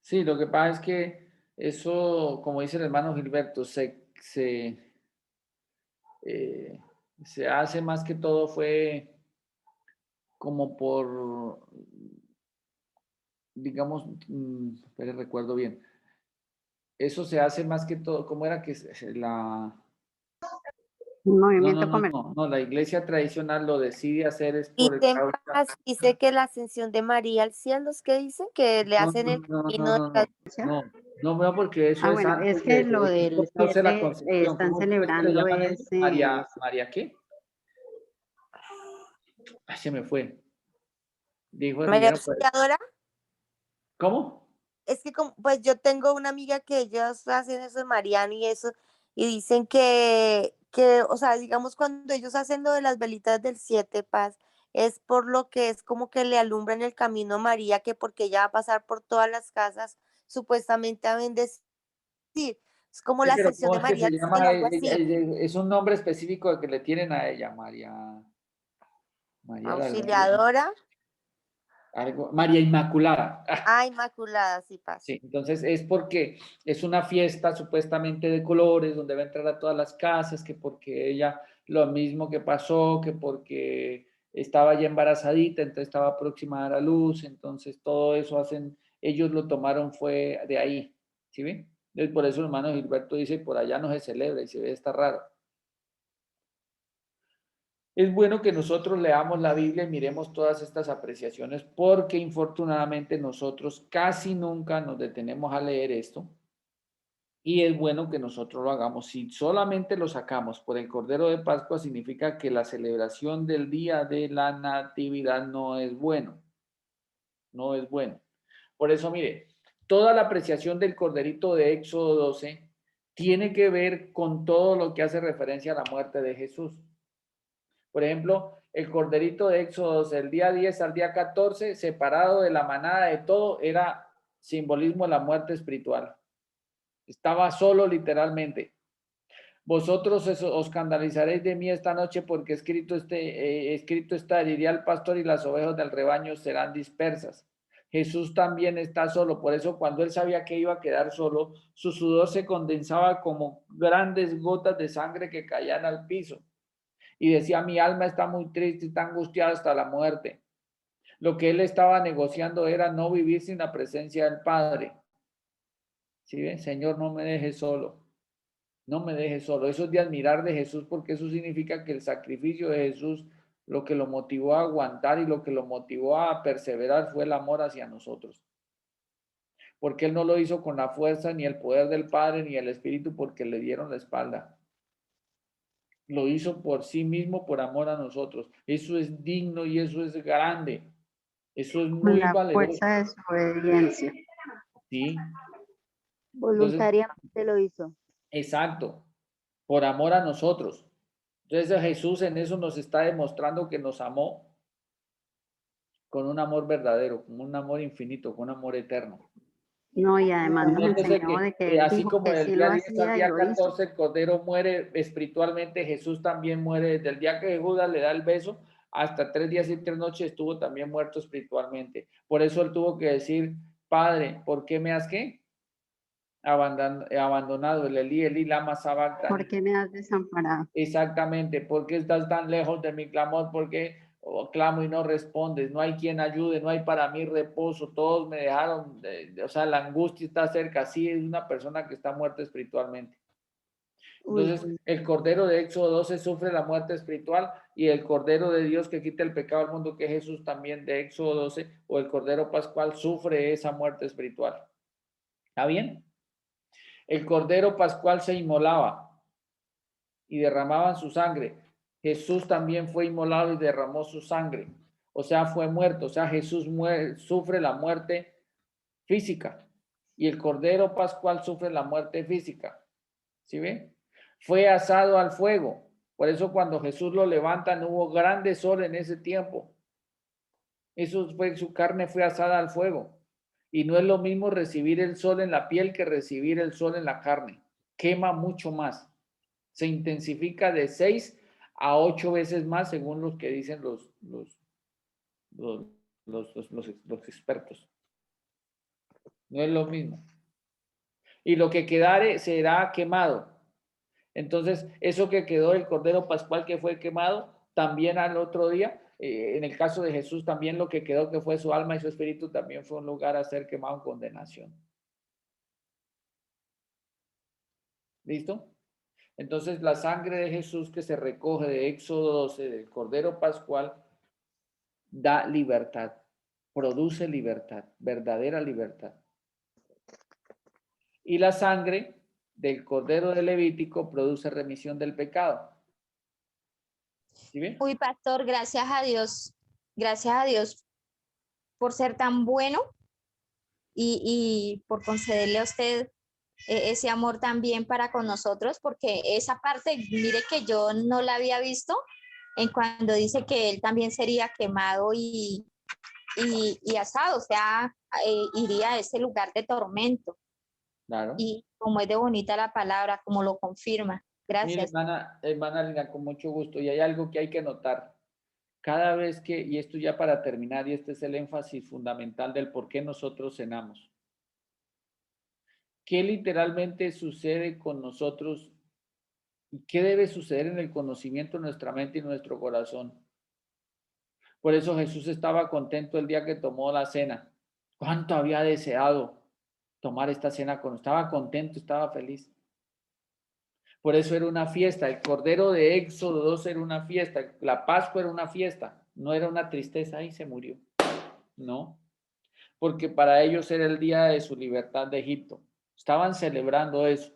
Sí, lo que pasa es que eso, como dice el hermano Gilberto, eh, se hace más que todo fue como por, digamos, pero recuerdo bien, eso se hace más que todo, ¿cómo era que la... Un No, movimiento comercial. no, la iglesia tradicional lo decide hacer es por el causa. Dice que la ascensión de María al cielo, es que dicen que le No, hacen el no, no, camino no, de no, la... no, porque eso Ah, es bueno, es antes que lo es del por causa de la 7 concepción. están ¿Cómo es que le celebrando llaman a ellos? ese, María, ¿qué? Ay, se me fue. María Dijeron, pues, Auxiliadora. ¿cómo? Es que pues yo tengo una amiga que ellos hacen eso de Mariano y eso, y dicen o sea, digamos, cuando ellos hacen lo de las velitas del siete paz, es por lo que es como que le alumbran el camino a María, que porque ella va a pasar por todas las casas, supuestamente a bendecir. Es como Sí, la pero ascensión ¿cómo de es que María se al cielo, llama? algo así. Es un nombre específico que le tienen a ella, María era Auxiliadora. María Inmaculada. Ah, Inmaculada, sí, paz. Sí, entonces es porque es una fiesta supuestamente de colores donde va a entrar a todas las casas, que porque ella lo mismo que pasó, que porque estaba ya embarazadita, entonces estaba próxima a dar a luz, entonces todo eso ellos lo tomaron fue de ahí, ¿sí ven? Entonces por eso el hermano Gilberto dice, por allá no se celebra y se ve, está raro. Es bueno que nosotros leamos la Biblia y miremos todas estas apreciaciones porque infortunadamente nosotros casi nunca nos detenemos a leer esto y es bueno que nosotros lo hagamos. Si solamente lo sacamos por el Cordero de Pascua significa que la celebración del día de la Natividad no es bueno, no es bueno. Por eso, mire, toda la apreciación del Corderito de Éxodo 12 tiene que ver con todo lo que hace referencia a la muerte de Jesús. Por ejemplo, el corderito de Éxodo, del día 10 al día 14, separado de la manada de todo, era simbolismo de la muerte espiritual. Estaba solo literalmente. Vosotros os escandalizaréis de mí esta noche porque escrito está, diría el pastor y las ovejas del rebaño serán dispersas. Jesús también está solo, por eso cuando él sabía que iba a quedar solo, su sudor se condensaba como grandes gotas de sangre que caían al piso y decía, mi alma está muy triste, está angustiada hasta la muerte. Lo que él estaba negociando era no vivir sin la presencia del Padre. ¿Sí ven? Señor, no me dejes solo. No me dejes solo. Eso es de admirar de Jesús porque eso significa que el sacrificio de Jesús, lo que lo motivó a aguantar y lo que lo motivó a perseverar fue el amor hacia nosotros. Porque él no lo hizo con la fuerza ni el poder del Padre ni el Espíritu porque le dieron la espalda. Lo hizo por sí mismo, por amor a nosotros. Eso es digno y eso es grande. Eso es con muy la valeroso. fuerza de su obediencia. ¿Sí? Entonces, Voluntariamente lo hizo. exacto, por amor a nosotros. Entonces Jesús en eso nos está demostrando que nos amó con un amor verdadero, con un amor infinito, con un amor eterno. No, y además nos Nótese enseñó que de que él así dijo como que del sí día lo 10 al hacía y día lo hizo. 14 el Cordero muere espiritualmente, Jesús también muere desde el día que Judas le da el beso hasta 3 días y 3 noches estuvo también muerto espiritualmente. Por eso él tuvo que decir, Padre, ¿por qué me has qué? Abandonado, el Elí, lama sabactani. ¿Por qué me has desamparado? Exactamente, ¿por qué estás tan lejos de mi clamor? ¿Por qué clamo y no respondes? No hay quien ayude, no hay para mí reposo, todos me dejaron, o sea, la angustia está cerca, sí, es una persona que está muerta espiritualmente. Uy, Entonces, el Cordero de Éxodo 12 sufre la muerte espiritual y el Cordero de Dios que quita el pecado del mundo, que es Jesús también de Éxodo 12, o el Cordero Pascual, sufre esa muerte espiritual. ¿Está bien? El Cordero Pascual se inmolaba y derramaban su sangre. Jesús también fue inmolado y derramó su sangre. O sea, fue muerto. O sea, Jesús sufre la muerte física y el Cordero Pascual sufre la muerte física. ¿Sí ve? Fue asado al fuego. Por eso cuando Jesús lo levantan hubo grande sol en ese tiempo. Eso fue, su carne fue asada al fuego. Y no es lo mismo recibir el sol en la piel que recibir el sol en la carne. Quema mucho más. Se intensifica de 6 a 8 veces más según los que dicen los, los expertos. No es lo mismo. Y lo que quedare será quemado. Entonces, eso que quedó el Cordero Pascual que fue quemado, también al otro día, en el caso de Jesús, también lo que quedó que fue su alma y su espíritu, también fue un lugar a ser quemado en condenación. ¿Listo? Entonces, la sangre de Jesús que se recoge de Éxodo 12, del Cordero Pascual, da libertad, produce libertad, verdadera libertad. Y la sangre del Cordero de Levítico produce remisión del pecado. ¿Sí bien? Uy, pastor, gracias a Dios por ser tan bueno y por concederle a usted ese amor también para con nosotros, porque esa parte, mire que yo no la había visto en cuando dice que él también sería quemado y asado, o sea, iría a ese lugar de tormento. Claro. Y como es de bonita la palabra, como lo confirma. Mire, Gracias. hermana Lina, con mucho gusto. Y hay algo que hay que notar. Cada vez que, y esto ya para terminar, y este es el énfasis fundamental del por qué nosotros cenamos. ¿Qué literalmente sucede con nosotros y qué debe suceder en el conocimiento de nuestra mente y nuestro corazón? Por eso Jesús estaba contento el día que tomó la cena. ¿Cuánto había deseado tomar esta cena con? Estaba contento, estaba feliz. Por eso era una fiesta. El Cordero de Éxodo 2 era una fiesta. La Pascua era una fiesta. No era una tristeza y se murió. No. Porque para ellos era el día de su libertad de Egipto. Estaban celebrando eso.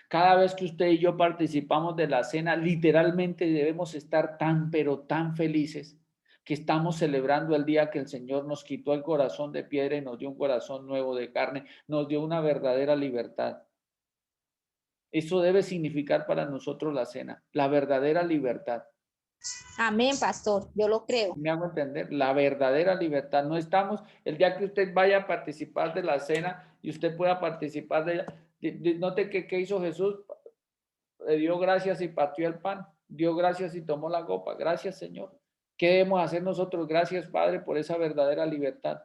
Cada vez que usted y yo participamos de la cena, literalmente debemos estar tan, pero tan felices que estamos celebrando el día que el Señor nos quitó el corazón de piedra y nos dio un corazón nuevo de carne, nos dio una verdadera libertad. Eso debe significar para nosotros la cena, la verdadera libertad. Amén, pastor, yo lo creo. Me hago entender, la verdadera libertad. No estamos, el día que usted vaya a participar de la cena y usted pueda participar de ella, note que qué hizo Jesús, le dio gracias y partió el pan, dio gracias y tomó la copa. Gracias, Señor. ¿Qué debemos hacer nosotros? Gracias, Padre, por esa verdadera libertad.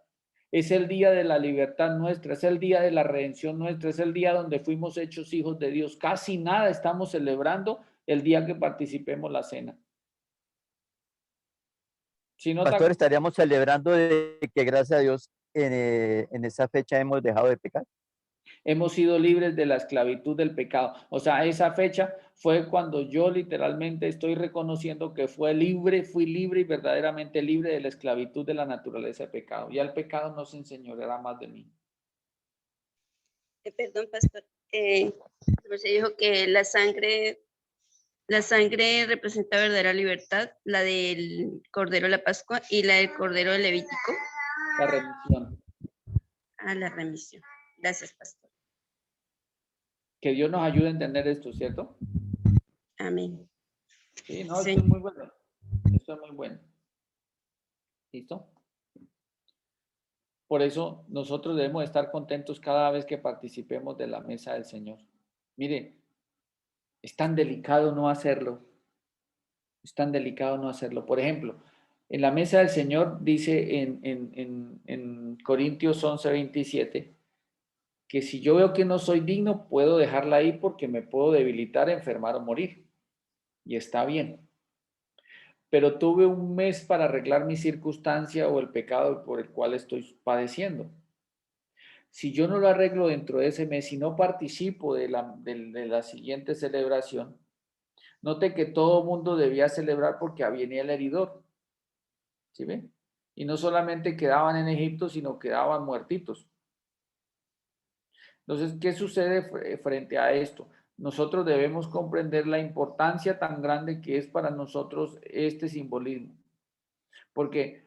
Es el día de la libertad nuestra, es el día de la redención nuestra, es el día donde fuimos hechos hijos de Dios. Casi nada estamos celebrando el día que participemos la cena. Si no, Pastor, estaríamos celebrando de que gracias a Dios en esa fecha hemos dejado de pecar. hemos sido libres de la esclavitud del pecado. O sea, esa fecha fue cuando yo literalmente estoy reconociendo que fui libre y verdaderamente libre de la esclavitud de la naturaleza de pecado. Ya el pecado no se enseñoreará más de mí. Perdón, pastor. Se dijo que la sangre representa verdadera libertad, la del Cordero de la Pascua y la del Cordero de Levítico. La remisión. A la remisión. Gracias, pastor. Que Dios nos ayude a entender esto, ¿cierto? Amén. Sí, no, Sí. esto es muy bueno. Esto es muy bueno. ¿Listo? Por eso nosotros debemos estar contentos cada vez que participemos de la mesa del Señor. Mire, es tan delicado no hacerlo. Es tan delicado no hacerlo. Por ejemplo, en la mesa del Señor dice en Corintios 11:27 que si yo veo que no soy digno, puedo dejarla ahí porque me puedo debilitar, enfermar o morir. Y está bien. Pero tuve un mes para arreglar mi circunstancia o el pecado por el cual estoy padeciendo. Si yo no lo arreglo dentro de ese mes y no participo de la siguiente celebración, note que todo mundo debía celebrar porque venía el heridor. ¿Sí ven? Y no solamente quedaban en Egipto, sino quedaban muertitos. Entonces, ¿qué sucede frente a esto? Nosotros debemos comprender la importancia tan grande que es para nosotros este simbolismo. Porque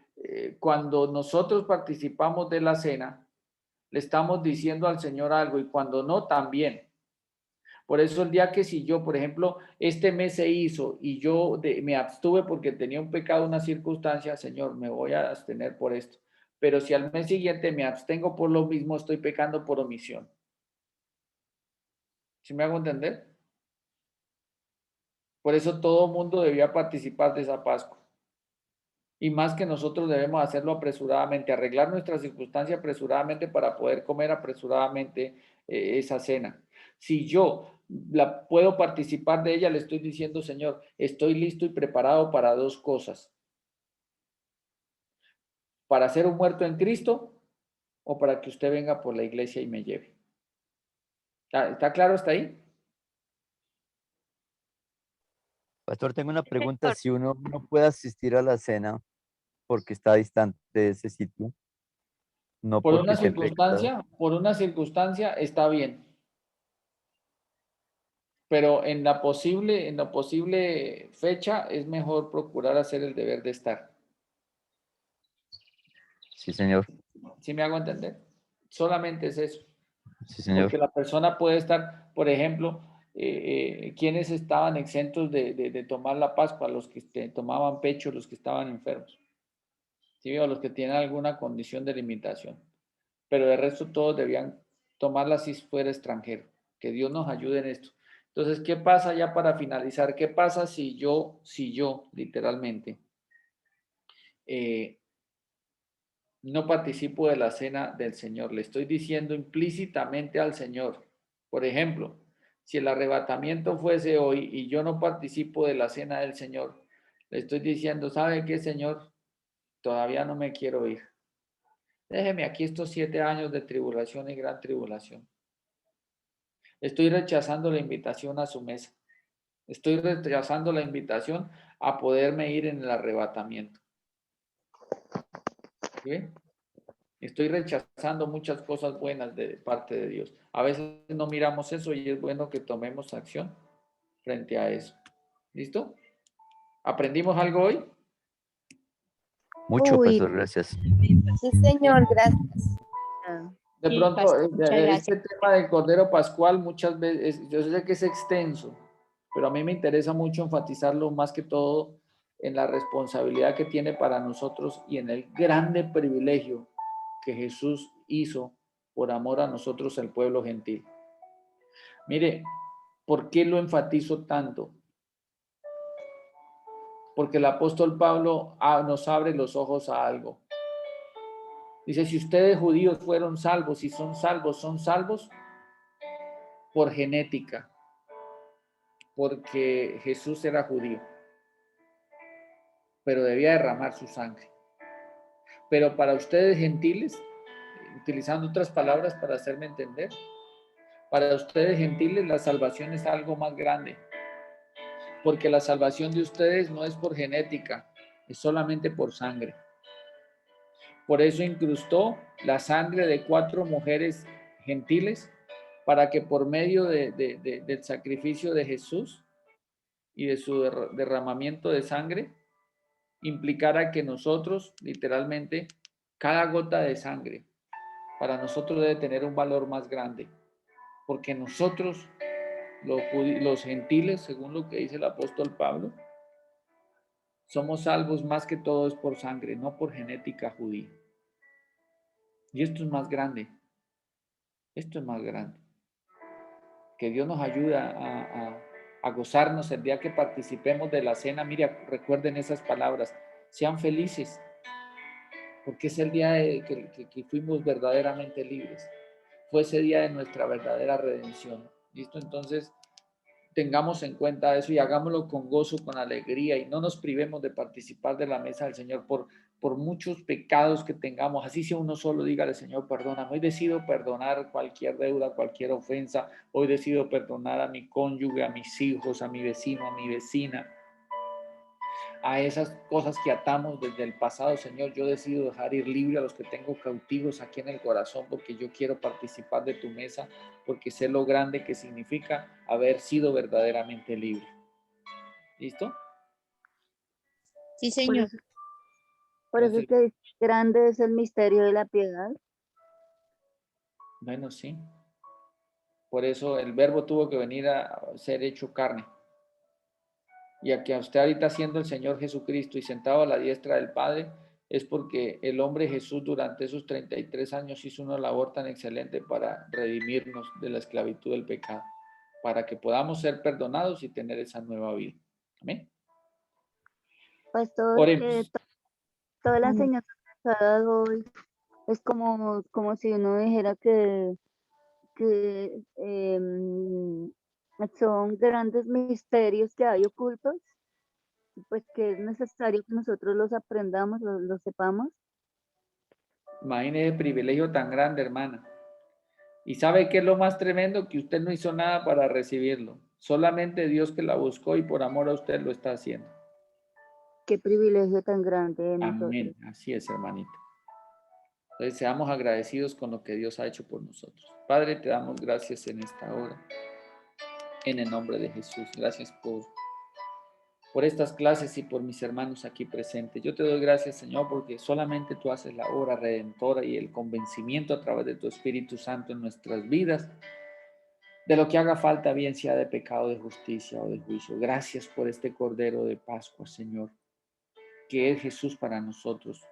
cuando nosotros participamos de la cena, le estamos diciendo al Señor algo y cuando no, también. Por eso el día que si yo, por ejemplo, este mes se hizo y yo me abstuve porque tenía un pecado, una circunstancia, Señor, me voy a abstener por esto. Pero si al mes siguiente me abstengo por lo mismo, estoy pecando por omisión. ¿Sí me hago entender? Por eso todo el mundo debía participar de esa Pascua. Y más que nosotros debemos hacerlo apresuradamente, arreglar nuestra circunstancia apresuradamente para poder comer apresuradamente esa cena. Si yo la puedo participar de ella, le estoy diciendo, Señor, estoy listo y preparado para dos cosas. Para ser un muerto en Cristo o para que usted venga por la iglesia y me lleve. ¿Está claro hasta ahí? Pastor, tengo una pregunta. Señor, Si uno no puede asistir a la cena porque está distante de ese sitio, no porque esté en pecado. Por una circunstancia está bien. Pero en la posible fecha es mejor procurar hacer el deber de estar. Sí, señor. ¿Sí me hago entender? Solamente es eso. Sí, señor. Porque la persona puede estar, por ejemplo, quienes estaban exentos de tomar la Pascua, los que tomaban pecho, los que estaban enfermos, ¿sí? O los que tienen alguna condición de limitación. Pero de resto todos debían tomarla si fuera extranjero. Que Dios nos ayude en esto. Entonces, ¿qué pasa ya para finalizar? ¿Qué pasa si yo literalmente, no participo de la cena del Señor? Le estoy diciendo implícitamente al Señor. Por ejemplo, si el arrebatamiento fuese hoy y yo no participo de la cena del Señor, le estoy diciendo, ¿sabe qué, Señor? Todavía no me quiero ir. Déjeme aquí estos 7 años de tribulación y gran tribulación. Estoy rechazando la invitación a su mesa. Estoy rechazando la invitación a poderme ir en el arrebatamiento. ¿Sí? Estoy rechazando muchas cosas buenas de parte de Dios. A veces no miramos eso y es bueno que tomemos acción frente a eso. ¿Listo? ¿Aprendimos algo hoy? Mucho, Uy, pastor, gracias. Sí, señor, gracias. ah, De Sí, pronto, pastor, muchas este gracias. tema del Cordero Pascual muchas veces, yo sé que es extenso, pero a mí me interesa mucho enfatizarlo más que todo en la responsabilidad que tiene para nosotros y en el grande privilegio que Jesús hizo por amor a nosotros, el pueblo gentil. Mire, ¿por qué lo enfatizo tanto? Porque el apóstol Pablo nos abre los ojos a algo. Dice, si ustedes judíos fueron salvos y son salvos por genética, porque Jesús era judío, pero debía derramar su sangre. Pero para ustedes gentiles, utilizando otras palabras para hacerme entender, para ustedes gentiles la salvación es algo más grande, porque la salvación de ustedes no es por genética, es solamente por sangre. Por eso incrustó la sangre de 4 mujeres gentiles, para que por medio del sacrificio de Jesús y de su derramamiento de sangre, implicara que nosotros, literalmente, cada gota de sangre, para nosotros debe tener un valor más grande, porque nosotros, los gentiles, según lo que dice el apóstol Pablo, somos salvos más que todo es por sangre, no por genética judía. Y esto es más grande, esto es más grande. Que Dios nos ayude a gozarnos el día que participemos de la cena. Mira, recuerden esas palabras, sean felices, porque es el día que fuimos verdaderamente libres. Fue ese día de nuestra verdadera redención. ¿Listo? Entonces, tengamos en cuenta eso y hagámoslo con gozo, con alegría y no nos privemos de participar de la mesa del Señor por muchos pecados que tengamos. Así sea uno solo, dígale, Señor, perdóname. Hoy decido perdonar cualquier deuda, cualquier ofensa. Hoy decido perdonar a mi cónyuge, a mis hijos, a mi vecino, a mi vecina. A esas cosas que atamos desde el pasado, Señor, yo decido dejar ir libre a los que tengo cautivos aquí en el corazón, porque yo quiero participar de tu mesa, porque sé lo grande que significa haber sido verdaderamente libre. ¿Listo? Sí, por señor. eso, por eso es Entonces, que grande es el misterio de la piedad. bueno, sí. Por eso el verbo tuvo que venir a ser hecho carne. Y a que usted ahorita siendo el Señor Jesucristo y sentado a la diestra del Padre, es porque el hombre Jesús durante esos 33 años hizo una labor tan excelente para redimirnos de la esclavitud del pecado, para que podamos ser perdonados y tener esa nueva vida. Amén. Pastor, Oremos. toda la enseñanza que ha dado hoy es como si uno dijera que son grandes misterios que hay ocultos, pues que es necesario que nosotros los aprendamos, los sepamos. Imagine ese privilegio tan grande, hermana. ¿Y sabe qué es lo más tremendo? Que usted no hizo nada para recibirlo. Solamente Dios que la buscó y por amor a usted lo está haciendo. Qué privilegio tan grande de nosotros. Amén. Así es, hermanita. Entonces, seamos agradecidos con lo que Dios ha hecho por nosotros. Padre, te damos gracias en esta hora. En el nombre de Jesús. Gracias por estas clases y por mis hermanos aquí presentes. Yo te doy gracias, Señor, porque solamente tú haces la obra redentora y el convencimiento a través de tu Espíritu Santo en nuestras vidas de lo que haga falta, bien sea de pecado, de justicia o de juicio. Gracias por este Cordero de Pascua, Señor, que es Jesús para nosotros.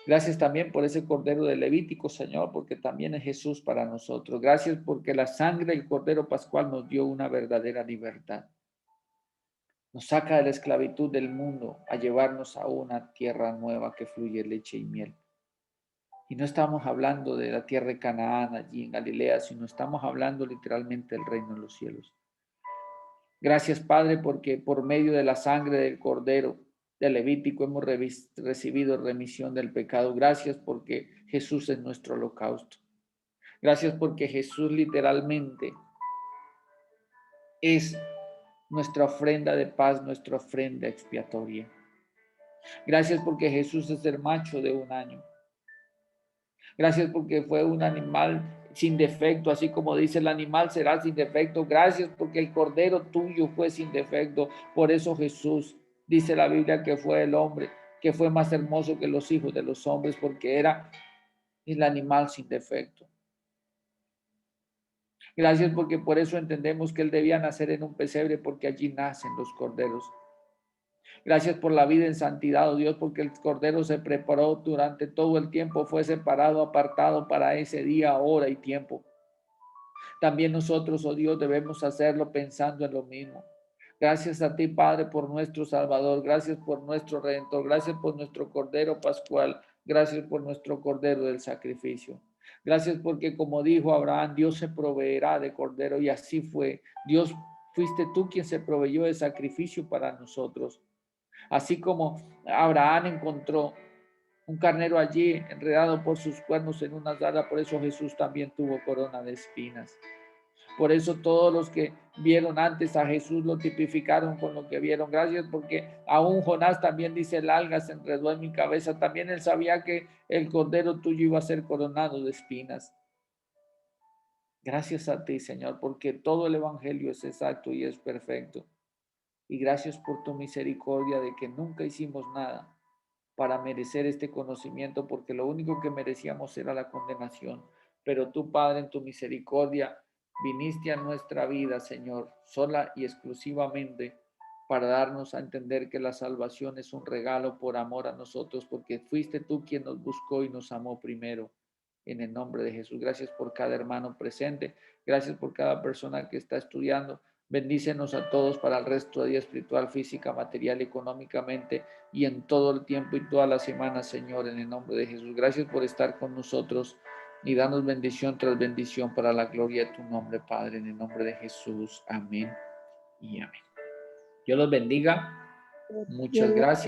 Gracias también por ese Cordero de Levítico, Señor, porque también es Jesús para nosotros. Gracias porque la sangre del Cordero Pascual nos dio una verdadera libertad. Nos saca de la esclavitud del mundo a llevarnos a una tierra nueva que fluye leche y miel. Y no estamos hablando de la tierra de Canaán allí en Galilea, sino estamos hablando literalmente del reino de los cielos. Gracias, Padre, porque por medio de la sangre del Cordero de Levítico hemos recibido remisión del pecado. Gracias porque Jesús es nuestro holocausto. Gracias porque Jesús literalmente es nuestra ofrenda de paz, nuestra ofrenda expiatoria. Gracias porque Jesús es el macho de un año. Gracias porque fue un animal sin defecto, así como dice el animal será sin defecto. Gracias porque el cordero tuyo fue sin defecto. Por eso Jesús, dice la Biblia, que fue el hombre, que fue más hermoso que los hijos de los hombres, porque era el animal sin defecto. Gracias porque por eso entendemos que él debía nacer en un pesebre, porque allí nacen los corderos. Gracias por la vida en santidad, oh Dios, porque el Cordero se preparó durante todo el tiempo, fue separado, apartado para ese día, hora y tiempo. También nosotros, oh Dios, debemos hacerlo pensando en lo mismo. Gracias a ti, Padre, por nuestro Salvador. Gracias por nuestro Redentor. Gracias por nuestro Cordero Pascual. Gracias por nuestro Cordero del sacrificio. Gracias porque, como dijo Abraham, Dios se proveerá de Cordero, y así fue. Dios, fuiste tú quien se proveyó de sacrificio para nosotros. Así como Abraham encontró un carnero allí enredado por sus cuernos en una azada, por eso Jesús también tuvo corona de espinas. Por eso todos los que vieron antes a Jesús lo tipificaron con lo que vieron. Gracias porque aún Jonás también dice, el alga se enredó en mi cabeza. También él sabía que el cordero tuyo iba a ser coronado de espinas. Gracias a ti, Señor, porque todo el evangelio es exacto y es perfecto. Y gracias por tu misericordia de que nunca hicimos nada para merecer este conocimiento, porque lo único que merecíamos era la condenación. Pero tú, Padre, en tu misericordia, viniste a nuestra vida, Señor, sola y exclusivamente para darnos a entender que la salvación es un regalo por amor a nosotros, porque fuiste tú quien nos buscó y nos amó primero. En el nombre de Jesús, gracias por cada hermano presente, gracias por cada persona que está estudiando. Bendícenos a todos para el resto de día espiritual, física, material, económicamente y en todo el tiempo y toda la semana, Señor, en el nombre de Jesús. Gracias por estar con nosotros y danos bendición tras bendición para la gloria de tu nombre, Padre, en el nombre de Jesús. Amén y amén. Dios los bendiga. Muchas gracias.